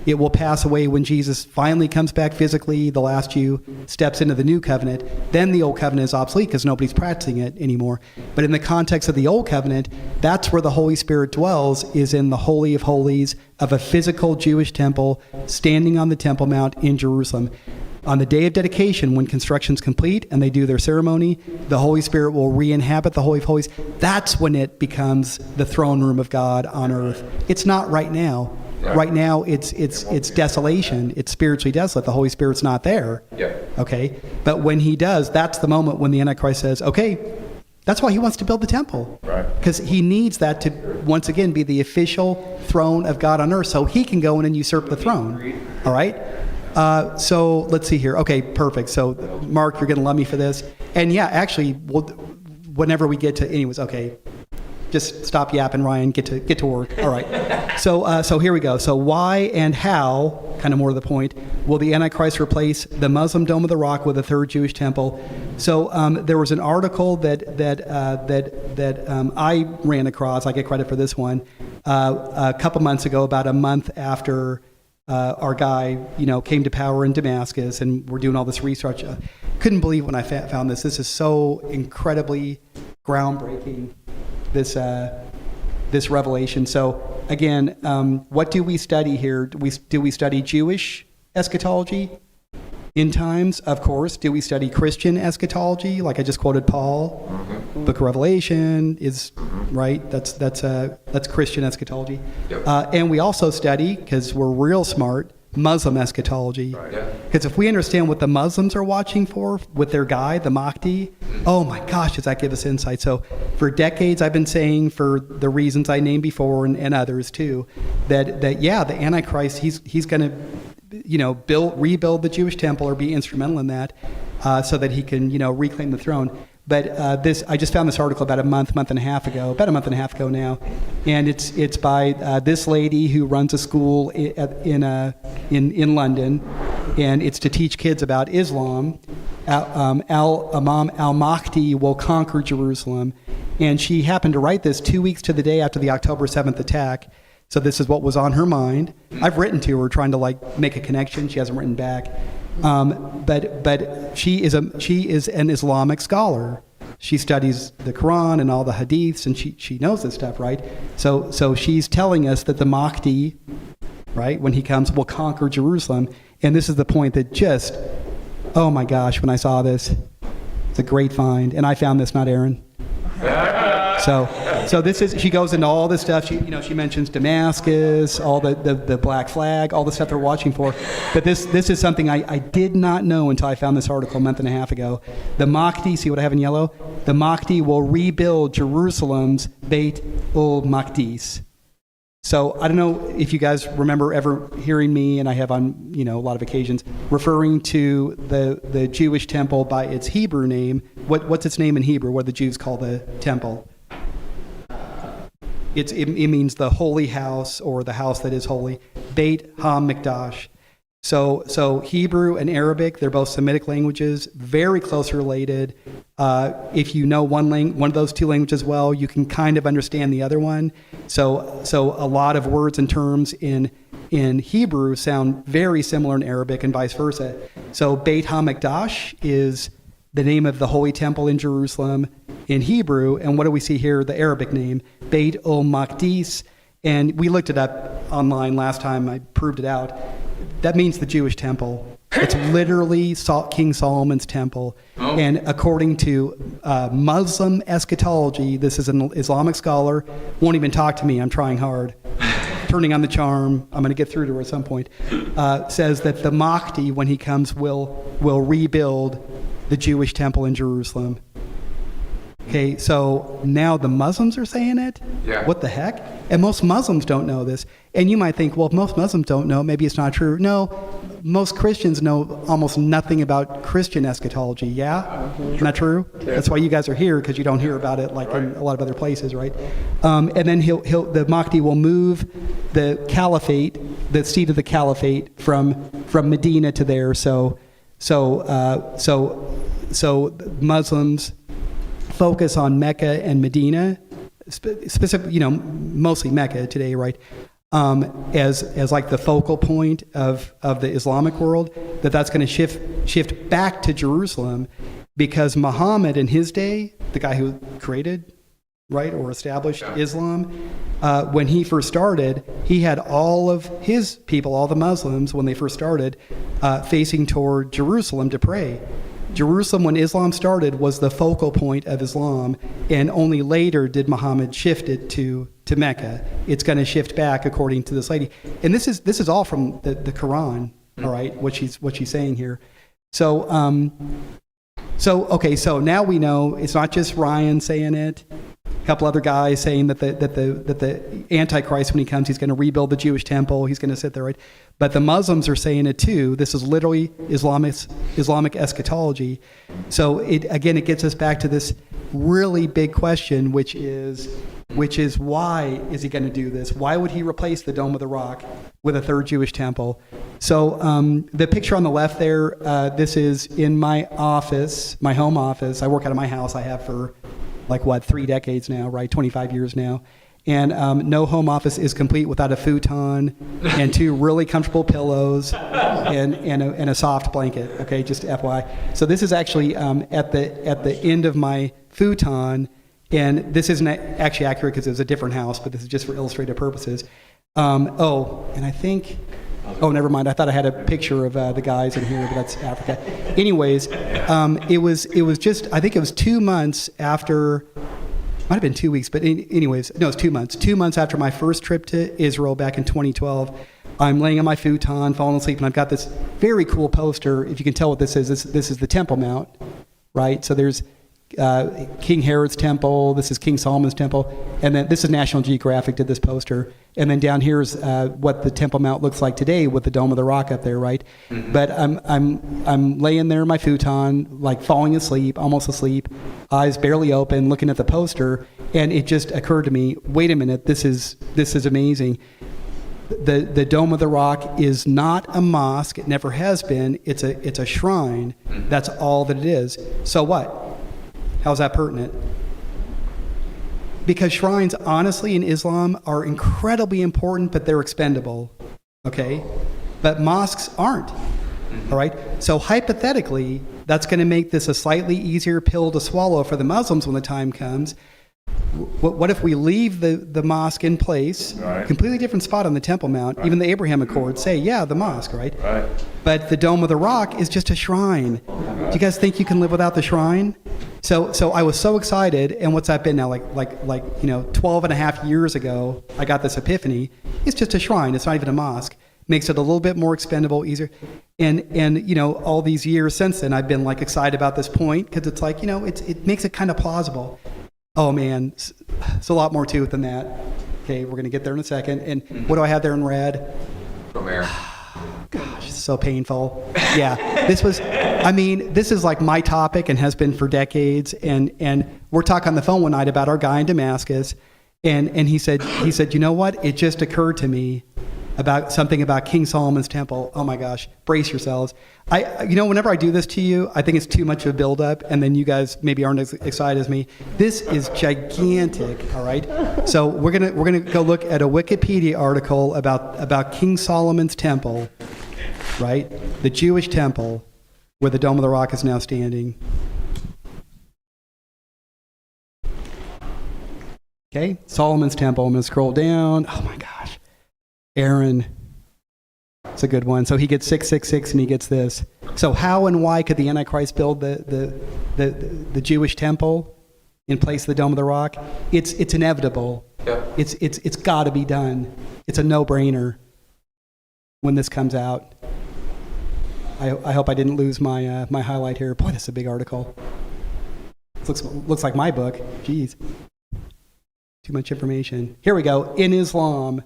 It will pass away when Jesus finally comes back physically, the last Jew steps into the New Covenant. Then the Old Covenant is obsolete because nobody's practicing it anymore. But in the context of the Old Covenant, that's where the Holy Spirit dwells, is in the Holy of Holies of a physical Jewish temple standing on the Temple Mount in Jerusalem. On the day of dedication, when construction's complete and they do their ceremony, the Holy Spirit will re-inhabit the Holy of Holies. That's when it becomes the throne room of God on earth. It's not right now. Right now, it's desolation. It's spiritually desolate. The Holy Spirit's not there. Yeah. Okay. But when he does, that's the moment when the Antichrist says, okay, that's why he wants to build the temple. Right. Because he needs that to, once again, be the official throne of God on earth so he can go in and usurp the throne. All right? So let's see here. Okay, perfect. So, Mark, you're going to love me for this. And yeah, actually, whenever we get to, anyways, okay, just stop yapping, Ryan. Get to work. All right. So here we go. So why and how, kind of more to the point, will the Antichrist replace the Muslim Dome of the Rock with a third Jewish temple? So there was an article that I ran across. I get credit for this one a couple months ago, about a month after our guy, came to power in Damascus, and we're doing all this research. Couldn't believe when I found this. This is so incredibly groundbreaking. This revelation. So again, what do we study here? Do we study Jewish eschatology, end times? Of course. Do we study Christian eschatology? Like I just quoted Paul. Book of Revelation is right. That's Christian eschatology. Yep. And we also study, because we're real smart, Muslim eschatology. Because if we understand what the Muslims are watching for with their guy, the Mahdi, oh my gosh, does that give us insight? So for decades, I've been saying, for the reasons I named before and others too, that yeah, the Antichrist, he's going to rebuild the Jewish temple or be instrumental in that, so that he can reclaim the throne. But I just found this article about a month and a half ago now, and it's by this lady who runs a school in London, and it's to teach kids about Islam. Imam al-Mahdi will conquer Jerusalem, and she happened to write this 2 weeks to the day after the October 7th attack. So this is what was on her mind. I've written to her trying to make a connection. She hasn't written back. But she is an Islamic scholar. She studies the Quran and all the hadiths, and she knows this stuff, right? So she's telling us that the Mahdi, right, when he comes, will conquer Jerusalem. And this is the point that just, oh my gosh, when I saw this, it's a great find. And I found this, not Aaron. So this is, she goes into all this stuff. She mentions Damascus, all the black flag, all the stuff they're watching for. But this is something I did not know until I found this article a month and a half ago. The Mahdi, see what I have in yellow? The Mahdi will rebuild Jerusalem's Beit al-Maqdis. So I don't know if you guys remember ever hearing me, and I have on a lot of occasions, referring to the Jewish temple by its Hebrew name. What's its name in Hebrew? What do the Jews call the temple? It means the holy house, or the house that is holy. Beit HaMikdash. So Hebrew and Arabic, they're both Semitic languages, very closely related. If you know one of those two languages well, you can kind of understand the other one. So a lot of words and terms in Hebrew sound very similar in Arabic, and vice versa. So Beit HaMikdash is the name of the holy temple in Jerusalem in Hebrew. And what do we see here? The Arabic name, Beit al-Maqdis. And we looked it up online last time. I proved it out. That means the Jewish temple. It's literally King Solomon's temple. Oh. And according to Muslim eschatology, this is an Islamic scholar, won't even talk to me, I'm trying hard. Turning on the charm, I'm going to get through to her at some point, says that the Mahdi, when he comes, will rebuild the Jewish temple in Jerusalem. Okay, so now the Muslims are saying it? Yeah. What the heck? And most Muslims don't know this. And you might think, well, if most Muslims don't know, maybe it's not true. No, most Christians know almost nothing about Christian eschatology. Yeah? Not true? That's why you guys are here, because you don't hear about it in a lot of other places, right? And then the Mahdi will move the caliphate, the seat of the caliphate, from Medina to there. So Muslims focus on Mecca and Medina, specific, mostly Mecca today, right? As like the focal point of the Islamic world, that's going to shift back to Jerusalem, because Muhammad in his day, the guy who created, right, or established Islam, when he first started, he had all of his people, all the Muslims, when they first started, facing toward Jerusalem to pray. Jerusalem, when Islam started, was the focal point of Islam, and only later did Muhammad shift it to Mecca. It's going to shift back, according to this lady. And this is all from the Quran, all right, what she's saying here. So, so now we know it's not just Ryan saying it. A couple other guys saying that the Antichrist, when he comes, he's going to rebuild the Jewish temple. He's going to sit there, right? But the Muslims are saying it too. This is literally Islamic eschatology. So it gets us back to this really big question, which is why is he going to do this? Why would he replace the Dome of the Rock with a third Jewish temple? So the picture on the left there, this is in my office, my home office. I work out of my house. I have for 3 decades now, right? 25 years now. And no home office is complete without a futon and 2 really comfortable pillows and a soft blanket. Okay, just FYI. So this is actually at the end of my futon, and this isn't actually accurate because it was a different house, but this is just for illustrative purposes. And I think. Oh, never mind. I thought I had a picture of the guys in here, but that's Africa. Anyways, it was just, I think it was 2 months after, might have been 2 weeks, but anyways, no, it's 2 months. 2 months after my first trip to Israel back in 2012, I'm laying on my futon, falling asleep, and I've got this very cool poster. If you can tell what this is, this is the Temple Mount, right? So there's King Herod's temple, this is King Solomon's temple, and then this is National Geographic did this poster, and then down here is what the Temple Mount looks like today with the Dome of the Rock up there, right? Mm-hmm. But I'm laying there in my futon, falling asleep, almost asleep, eyes barely open, looking at the poster, and it just occurred to me, wait a minute, this is amazing. The Dome of the Rock is not a mosque, it never has been, it's a shrine. Mm-hmm. That's all that it is. So what? How's that pertinent? Because shrines, honestly, in Islam are incredibly important, but they're expendable, okay? But mosques aren't, all right? So hypothetically, that's going to make this a slightly easier pill to swallow for the Muslims when the time comes. What if we leave the mosque in place, right. Completely different spot on the Temple Mount, right. Even the Abraham Accords say, yeah, the mosque, right? Right. But the Dome of the Rock is just a shrine. Right. Do you guys think you can live without the shrine? So I was so excited, and what's that been now? 12 and a half years ago, I got this epiphany. It's just a shrine. It's not even a mosque. Makes it a little bit more expendable, easier. And all these years since then, I've been excited about this point because it's it makes it kind of plausible. Oh man, it's a lot more to it than that. Okay, we're going to get there in a second. And what do I have there in red? From air. Gosh, it's so painful. Yeah, this is my topic and has been for decades. And we're talking on the phone one night about our guy in Damascus. And he said, you know what? It just occurred to me about something about King Solomon's temple. Oh my gosh, brace yourselves. Whenever I do this to you, I think it's too much of a buildup, and then you guys maybe aren't as excited as me. This is gigantic, all right? So we're gonna go look at a Wikipedia article about King Solomon's temple, right? The Jewish temple, where the Dome of the Rock is now standing. Okay, Solomon's temple. I'm gonna scroll down. Oh my gosh. Aaron, it's a good one. So he gets 666 and he gets this. So how and why could the Antichrist build the Jewish temple in place of the Dome of the Rock? It's inevitable. Yeah. It's got to be done. It's a no-brainer when this comes out. I hope I didn't lose my my highlight here. Boy, that's a big article. Looks like my book. Jeez. Too much information. Here we go. In Islam.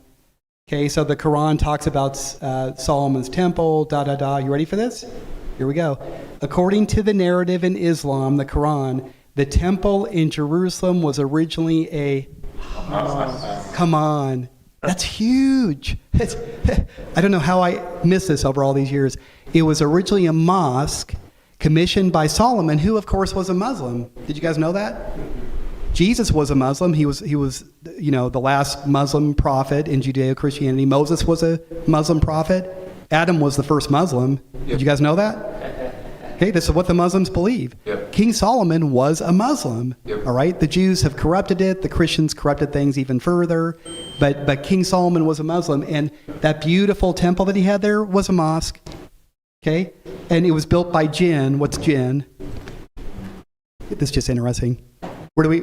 Okay, so the Quran talks about Solomon's temple, You ready for this? Here we go. According to the narrative in Islam, the Quran, the temple in Jerusalem was originally a... Come on. That's huge. I don't know how I missed this over all these years. It was originally a mosque commissioned by Solomon, who, of course, was a Muslim. Did you guys know that? Jesus was a Muslim. He was the last Muslim prophet in Judeo-Christianity. Moses was a Muslim prophet. Adam was the first Muslim. Yep. Did you guys know that? Okay, this is what the Muslims believe. Yep. King Solomon was a Muslim. Yep. All right, the Jews have corrupted it. The Christians corrupted things even further. But King Solomon was a Muslim, and that beautiful temple that he had there was a mosque. Okay, and it was built by jinn. What's jinn? This is just interesting. Where do we...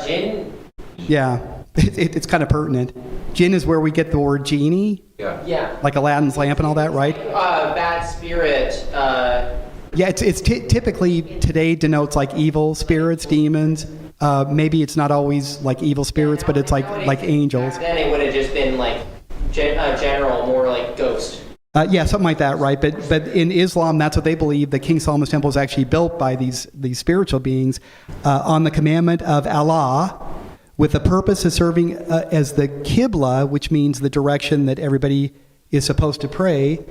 Jinn? Yeah, it's kind of pertinent. Jinn is where we get the word genie. Yeah. Like Aladdin's lamp and all that, right? Bad spirit, Yeah, it's typically today denotes like evil spirits, demons. Maybe it's not always like evil spirits, but it's like angels. Back then it would have just been like general, more like ghost. Yeah, something like that, right? But in Islam, that's what they believe. The King Solomon's temple was actually built by these spiritual beings on the commandment of Allah, with the purpose of serving as the Qibla, which means the direction that everybody is supposed to pray,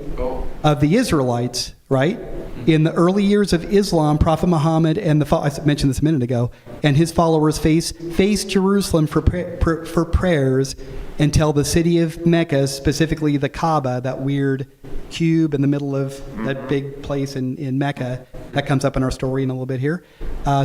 of the Israelites, right? In the early years of Islam, Prophet Muhammad and I mentioned this a minute ago, and his followers faced Jerusalem for prayers until the city of Mecca, specifically the Kaaba, that weird cube in the middle of that big place in Mecca, that comes up in our story in a little bit here,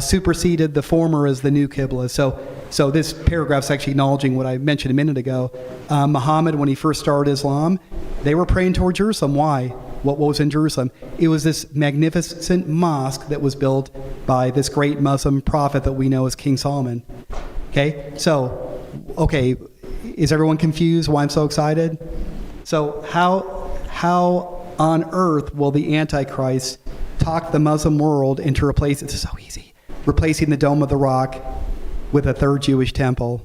superseded the former as the new Qibla. So this paragraph's actually acknowledging what I mentioned a minute ago. Muhammad, when he first started Islam, they were praying toward Jerusalem. Why? What was in Jerusalem? It was this magnificent mosque that was built by this great Muslim prophet that we know as King Solomon. Okay, so, is everyone confused why I'm so excited? So how on earth will the Antichrist talk the Muslim world into replacing the Dome of the Rock with a third Jewish temple?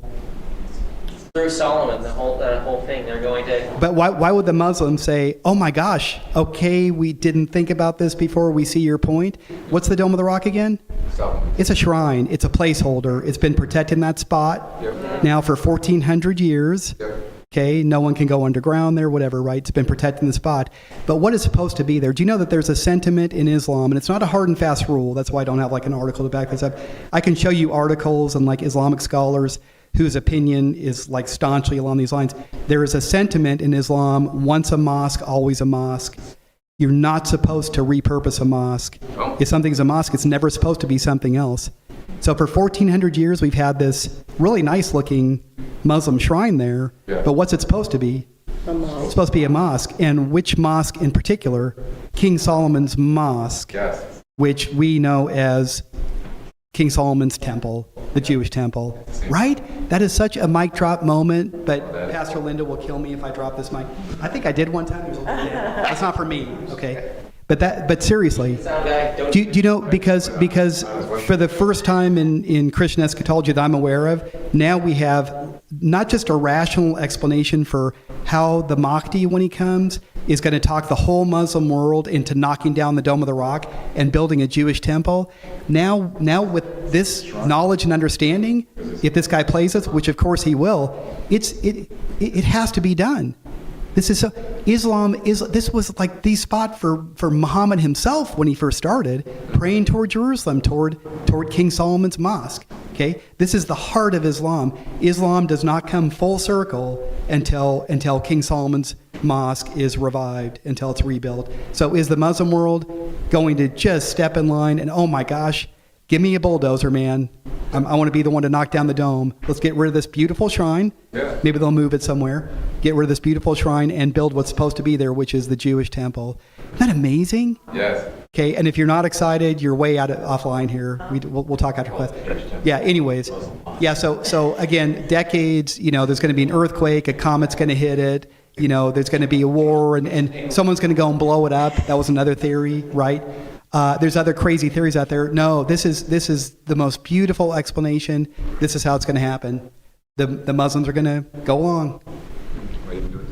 Through Solomon, that whole thing, they're going to... But why would the Muslims say, oh my gosh, okay, we didn't think about this before, we see your point? What's the Dome of the Rock again? Solomon. It's a shrine. It's a placeholder. It's been protected in that spot now for 1,400 years. Okay, no one can go underground there, whatever, right? It's been protected in the spot. But what is supposed to be there? Do you know that there's a sentiment in Islam, and it's not a hard and fast rule. That's why I don't have like an article to back this up. I can show you articles and like Islamic scholars whose opinion is like staunchly along these lines. There is a sentiment in Islam, once a mosque, always a mosque. You're not supposed to repurpose a mosque. If something's a mosque, it's never supposed to be something else. So for 1,400 years, we've had this really nice-looking Muslim shrine there, but what's it supposed to be? It's supposed to be a mosque. And which mosque in particular? King Solomon's mosque, which we know as King Solomon's temple, the Jewish temple, right? That is such a mic drop moment, but Pastor Linda will kill me if I drop this mic. I think I did one time. That's not for me, okay? But seriously, do you know, because for the first time in Christian eschatology that I'm aware of, now we have not just a rational explanation for how the Mahdi, when he comes, is going to talk the whole Muslim world into knocking down the Dome of the Rock and building a Jewish temple. Now with this knowledge and understanding, if this guy plays us, which of course he will, it has to be done. This is this was like the spot for Muhammad himself when he first started, praying toward Jerusalem, toward King Solomon's mosque. Okay, this is the heart of Islam. Islam does not come full circle until King Solomon's mosque is revived, until it's rebuilt. So is the Muslim world going to just step in line and, oh my gosh, give me a bulldozer, man. I want to be the one to knock down the dome. Let's get rid of this beautiful shrine. Maybe they'll move it somewhere. Get rid of this beautiful shrine and build what's supposed to be there, which is the Jewish temple. Isn't that amazing? Yes. Okay, and if you're not excited, you're way offline here. We'll talk after class. Yeah, anyways. Yeah, so again, decades, there's going to be an earthquake, a comet's going to hit it, there's going to be a war, and someone's going to go and blow it up. That was another theory, right? There's other crazy theories out there. No, this is the most beautiful explanation. This is how it's going to happen. The Muslims are going to go along.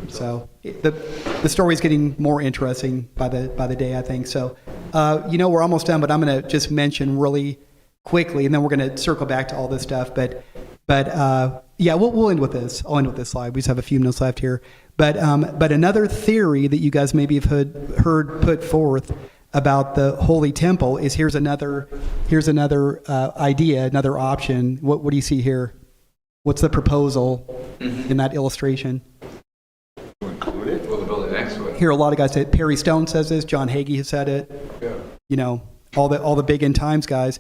So the story's getting more interesting by the day, I think. So, we're almost done, but I'm going to just mention really quickly, and then we're going to circle back to all this stuff. But we'll end with this. I'll end with this slide. We just have a few minutes left here. But another theory that you guys maybe have heard put forth about the Holy Temple is here's another idea, another option. What do you see here? What's the proposal in that illustration? To include it? Well, to build it next to it. Here, a lot of guys say, Perry Stone says this, John Hagee has said it. Yeah. All the big end times guys.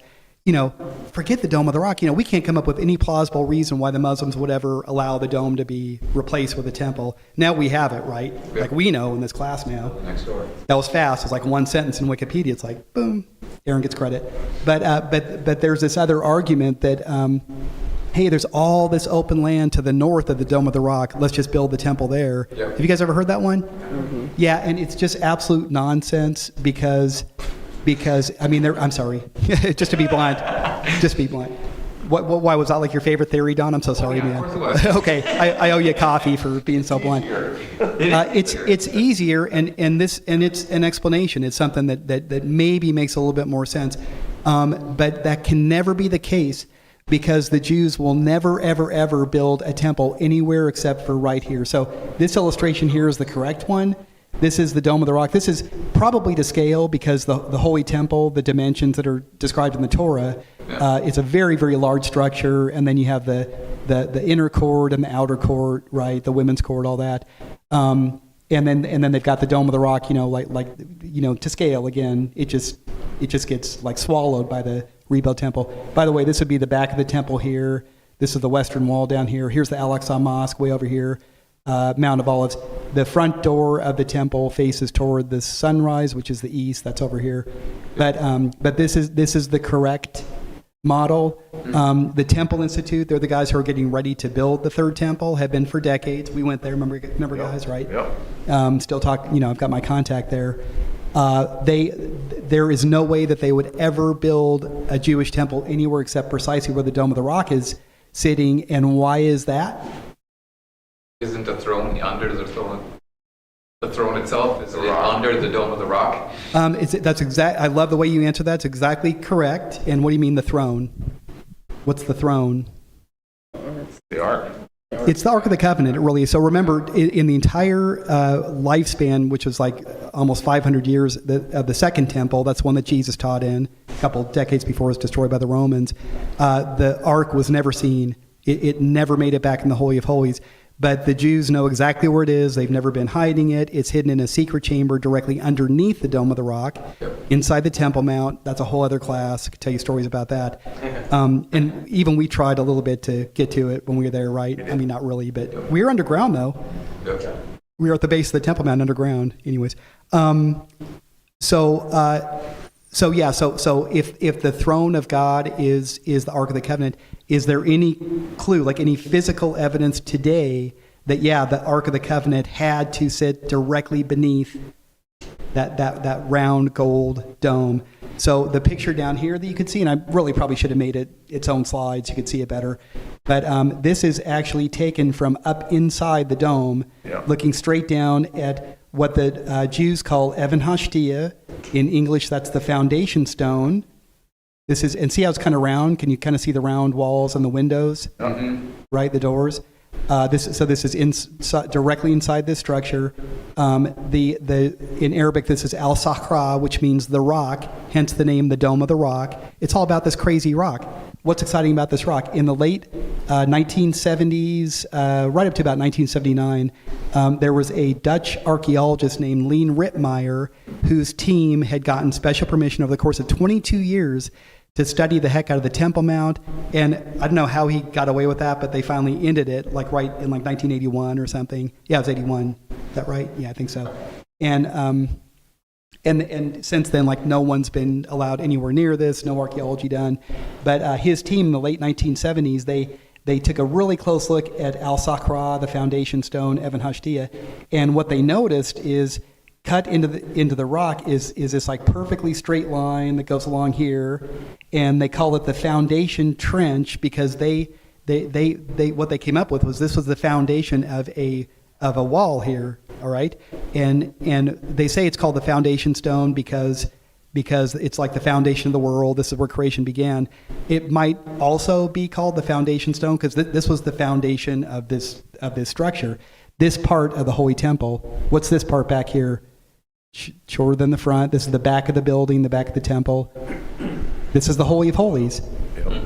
Forget the Dome of the Rock. We can't come up with any plausible reason why the Muslims would ever allow the dome to be replaced with a temple. Now we have it, right? Yeah. Like we know in this class now. Next door. That was fast. It's like one sentence in Wikipedia. It's like, boom, Aaron gets credit. But there's this other argument that, hey, there's all this open land to the north of the Dome of the Rock. Let's just build the temple there. Yep. Have you guys ever heard that one? Mm-hmm. Yeah, and it's just absolute nonsense because because, I mean, I'm sorry, just to be blunt, Why was that like your favorite theory, Don? I'm so sorry, yeah, man. of course it was. Okay, I owe you a coffee for being so blunt. It's easier, and it's an explanation. It's something that maybe makes a little bit more sense, but that can never be the case because the Jews will never, ever, ever build a temple anywhere except for right here. So this illustration here is the correct one. This is the Dome of the Rock. This is probably to scale because the Holy Temple, the dimensions that are described in the Torah, it's a very, very large structure. And then you have the inner court and the outer court, right? The women's court, all that. And then they've got the Dome of the Rock, to scale again. It just gets like swallowed by the rebuilt temple. By the way, this would be the back of the temple here. This is the western wall down here. Here's the Al-Aqsa Mosque way over here. Mount of Olives. The front door of the temple faces toward the sunrise, which is the east. That's over here. But this is the correct model. The Temple Institute, they're the guys who are getting ready to build the third temple, have been for decades. We went there, remember guys, right? Yep. Still talk, I've got my contact there. There is no way that they would ever build a Jewish temple anywhere except precisely where the Dome of the Rock is sitting. And why is that? Isn't the throne under the throne? The throne itself is it under the Dome of the Rock? I love the way you answer that. It's exactly correct. And what do you mean the throne? What's the throne? The Ark. It's the Ark of the Covenant. It really is. So remember, in the entire lifespan, which was like almost 500 years of the second temple, that's one that Jesus taught in a couple decades before it was destroyed by the Romans. The Ark was never seen. It never made it back in the Holy of Holies. But the Jews know exactly where it is. They've never been hiding it. It's hidden in a secret chamber directly underneath the Dome of the Rock, inside the Temple Mount. That's a whole other class. I could tell you stories about that. And even we tried a little bit to get to it when we were there, right? I mean, not really, but we were underground, though. Yep. We were at the base of the Temple Mount underground, anyways. So if the throne of God is the Ark of the Covenant, is there any clue, like any physical evidence today that, the Ark of the Covenant had to sit directly beneath that round gold dome? So the picture down here that you could see, and I really probably should have made it its own slide so you could see it better, but this is actually taken from up inside the dome, looking straight down at what the Jews call Even Hashtia. In English, that's the foundation stone. This is, and see how it's kind of round? Can you kind of see the round walls and the windows? Right, the doors. This is directly inside this structure. In Arabic, this is al-Sharaa, which means the rock, hence the name, the Dome of the Rock. It's all about this crazy rock. What's exciting about this rock? In the late 1970s, right up to about 1979, there was a Dutch archaeologist named Leen Ritmeyer whose team had gotten special permission over the course of 22 years to study the heck out of the Temple Mount. And I don't know how he got away with that, but they finally ended it right in 1981 or something. Yeah, it was 81. Is that right? Yeah, I think so. And since then, no one's been allowed anywhere near this, no archaeology done. But his team in the late 1970s, they took a really close look at al-Sharaa, the foundation stone, Even Hashtia, and what they noticed is cut into the rock is this perfectly straight line that goes along here, and they call it the foundation trench because they what they came up with was this was the foundation of a wall here, all right, and they say it's called the foundation stone because it's like the foundation of the world. This is where creation began. It might also be called the foundation stone because this was the foundation of this structure. This part of the Holy Temple. What's this part back here? Shorter than the front. This is the back of the building, the back of the temple. This is the Holy of Holies.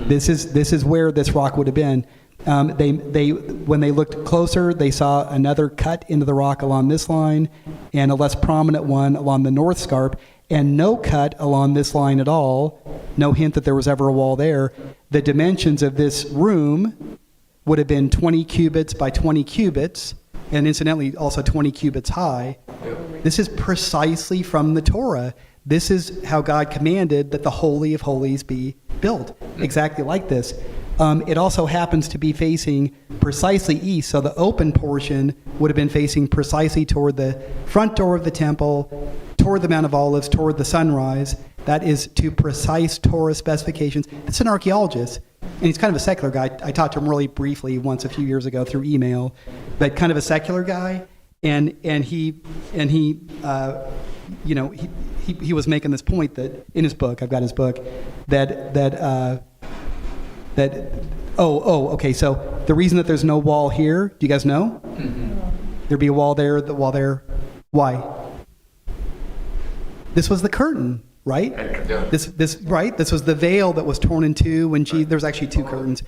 This is where this rock would have been. When they looked closer, they saw another cut into the rock along this line, and a less prominent one along the north scarp, and no cut along this line at all. No hint that there was ever a wall there. The dimensions of this room would have been 20 cubits by 20 cubits, and incidentally also 20 cubits high. This is precisely from the Torah. This is how God commanded that the Holy of Holies be built, exactly like this. It also happens to be facing precisely east, so the open portion would have been facing precisely toward the front door of the temple, toward the Mount of Olives, toward the sunrise. That is to precise Torah specifications. It's an archaeologist, and he's kind of a secular guy. I talked to him really briefly once a few years ago through email, but kind of a secular guy. And he was making this point that in his book, I've got his book, okay, so the reason that there's no wall here, do you guys know? Mm-hmm. There'd be a wall there, the wall there. Why? This was the curtain, right? Yeah. This was the veil that was torn in two when there's actually two curtains.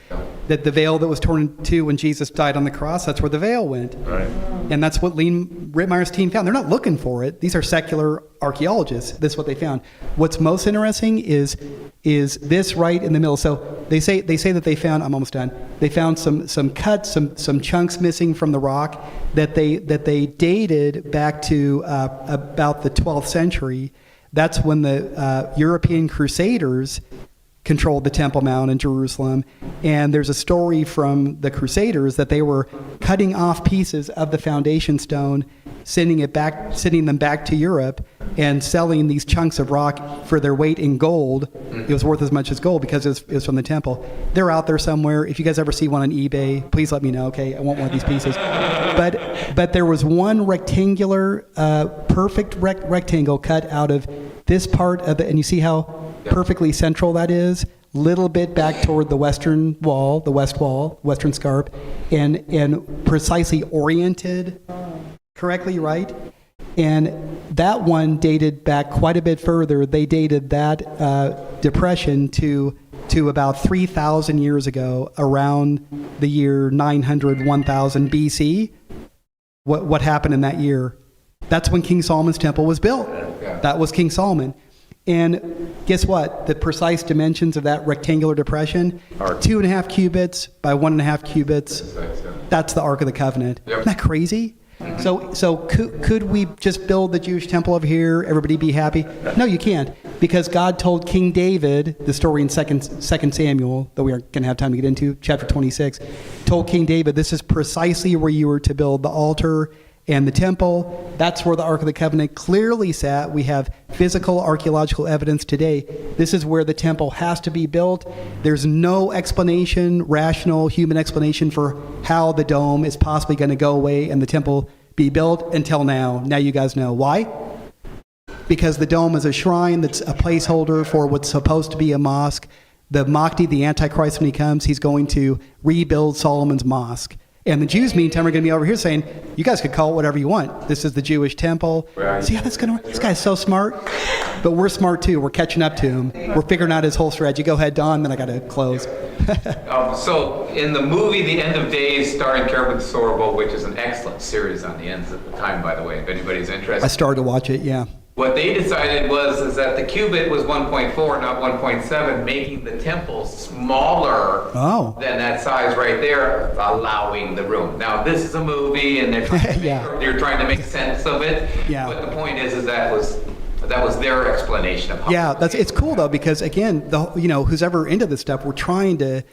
That the veil that was torn in two when Jesus died on the cross, that's where the veil went. Right. And that's what Rittmeyer's team found. They're not looking for it. These are secular archaeologists. This is what they found. What's most interesting is this right in the middle. So they say that they found, I'm almost done. They found some cuts, some chunks missing from the rock that they dated back to about the 12th century. That's when the European Crusaders controlled the Temple Mount in Jerusalem. And there's a story from the Crusaders that they were cutting off pieces of the foundation stone, sending them back to Europe, and selling these chunks of rock for their weight in gold. It was worth as much as gold because it was from the temple. They're out there somewhere. If you guys ever see one on eBay, please let me know, okay? I want one of these pieces. But there was one rectangular, perfect rectangle cut out of this part of and you see how perfectly central that is, little bit back toward the western wall, the west wall, western scarp, and precisely oriented correctly, right? And that one dated back quite a bit further. They dated that depression to about 3,000 years ago, around the year 900, 1000 BC. What happened in that year? That's when King Solomon's temple was built. That was King Solomon. And guess what? The precise dimensions of that rectangular depression, 2.5 cubits by 1.5 cubits. That's the Ark of the Covenant. Isn't that crazy? So could we just build the Jewish temple over here, everybody be happy? No, you can't. Because God told King David, the story in 2 Samuel, that we aren't going to have time to get into, chapter 26, told King David, this is precisely where you were to build the altar and the temple. That's where the Ark of the Covenant clearly sat. We have physical archaeological evidence today. This is where the temple has to be built. There's no explanation, rational human explanation for how the dome is possibly going to go away and the temple be built until now. Now you guys know. Why? Because the dome is a shrine that's a placeholder for what's supposed to be a mosque. The Mahdi, the Antichrist, when he comes, he's going to rebuild Solomon's mosque. And the Jews, meantime, are going to be over here saying, you guys could call it whatever you want. This is the Jewish temple. See how that's going to work? This guy's so smart. But we're smart, too. We're catching up to him. We're figuring out his whole strategy. Go ahead, Don, then I got to close. So in the movie The End of Days, starring Kevin Sorbo, which is an excellent series on the ends at the time, by the way, if anybody's interested. I started to watch it, yeah. What they decided is that the cubit was 1.4, not 1.7, making the temple smaller than that size right there, allowing the room. Now, this is a movie, and they're trying to make sense of it. Yeah. But the point is that was their explanation of how. Yeah, it's cool though, because again, who's ever into this stuff, we're trying to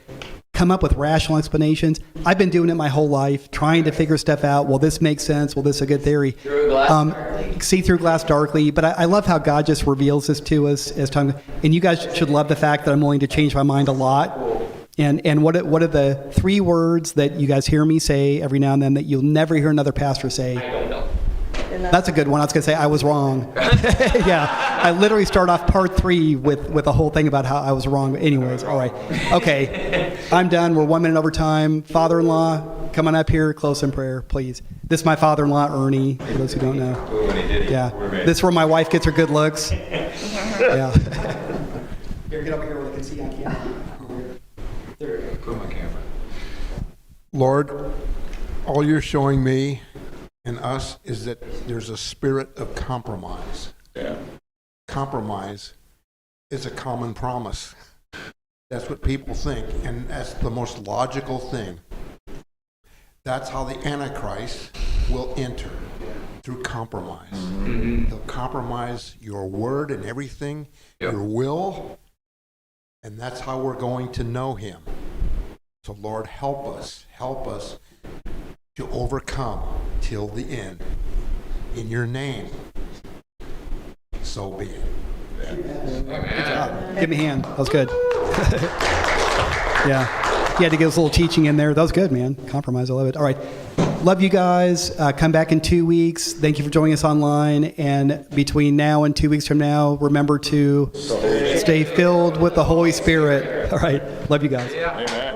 come up with rational explanations. I've been doing it my whole life, trying to figure stuff out. Well, this makes sense. Well, this is a good theory. See through glass darkly. But I love how God just reveals this to us as time. And you guys should love the fact that I'm willing to change my mind a lot. And what are the 3 words that you guys hear me say every now and then that you'll never hear another pastor say? I don't know. That's a good one. I was going to say I was wrong. Yeah, I literally start off part 3 with a whole thing about how I was wrong. But anyways, all right. Okay, I'm done. We're 1 minute over time. Father-in-law, come on up here. Close in prayer, please. This is my father-in-law, Ernie, for those who don't know. Yeah, this is where my wife gets her good looks. Yeah. Here, get over here where they can see on camera. There you go. Put my camera. Lord, all you're showing me and us is that there's a spirit of compromise. Yeah. Compromise is a common promise. That's what people think, and that's the most logical thing. That's how the Antichrist will enter, through compromise. Mm-hmm. They'll compromise your word and everything, your will, and that's how we're going to know him. So Lord, help us to overcome till the end. In your name, so be it. Give me a hand. That was good. Yeah. You had to give us a little teaching in there. That was good, man. Compromise. I love it. All right. Love you guys. Come back in 2 weeks. Thank you for joining us online. And between now and 2 weeks from now, remember to stay filled with the Holy Spirit. All right. Love you guys. Yeah. Amen.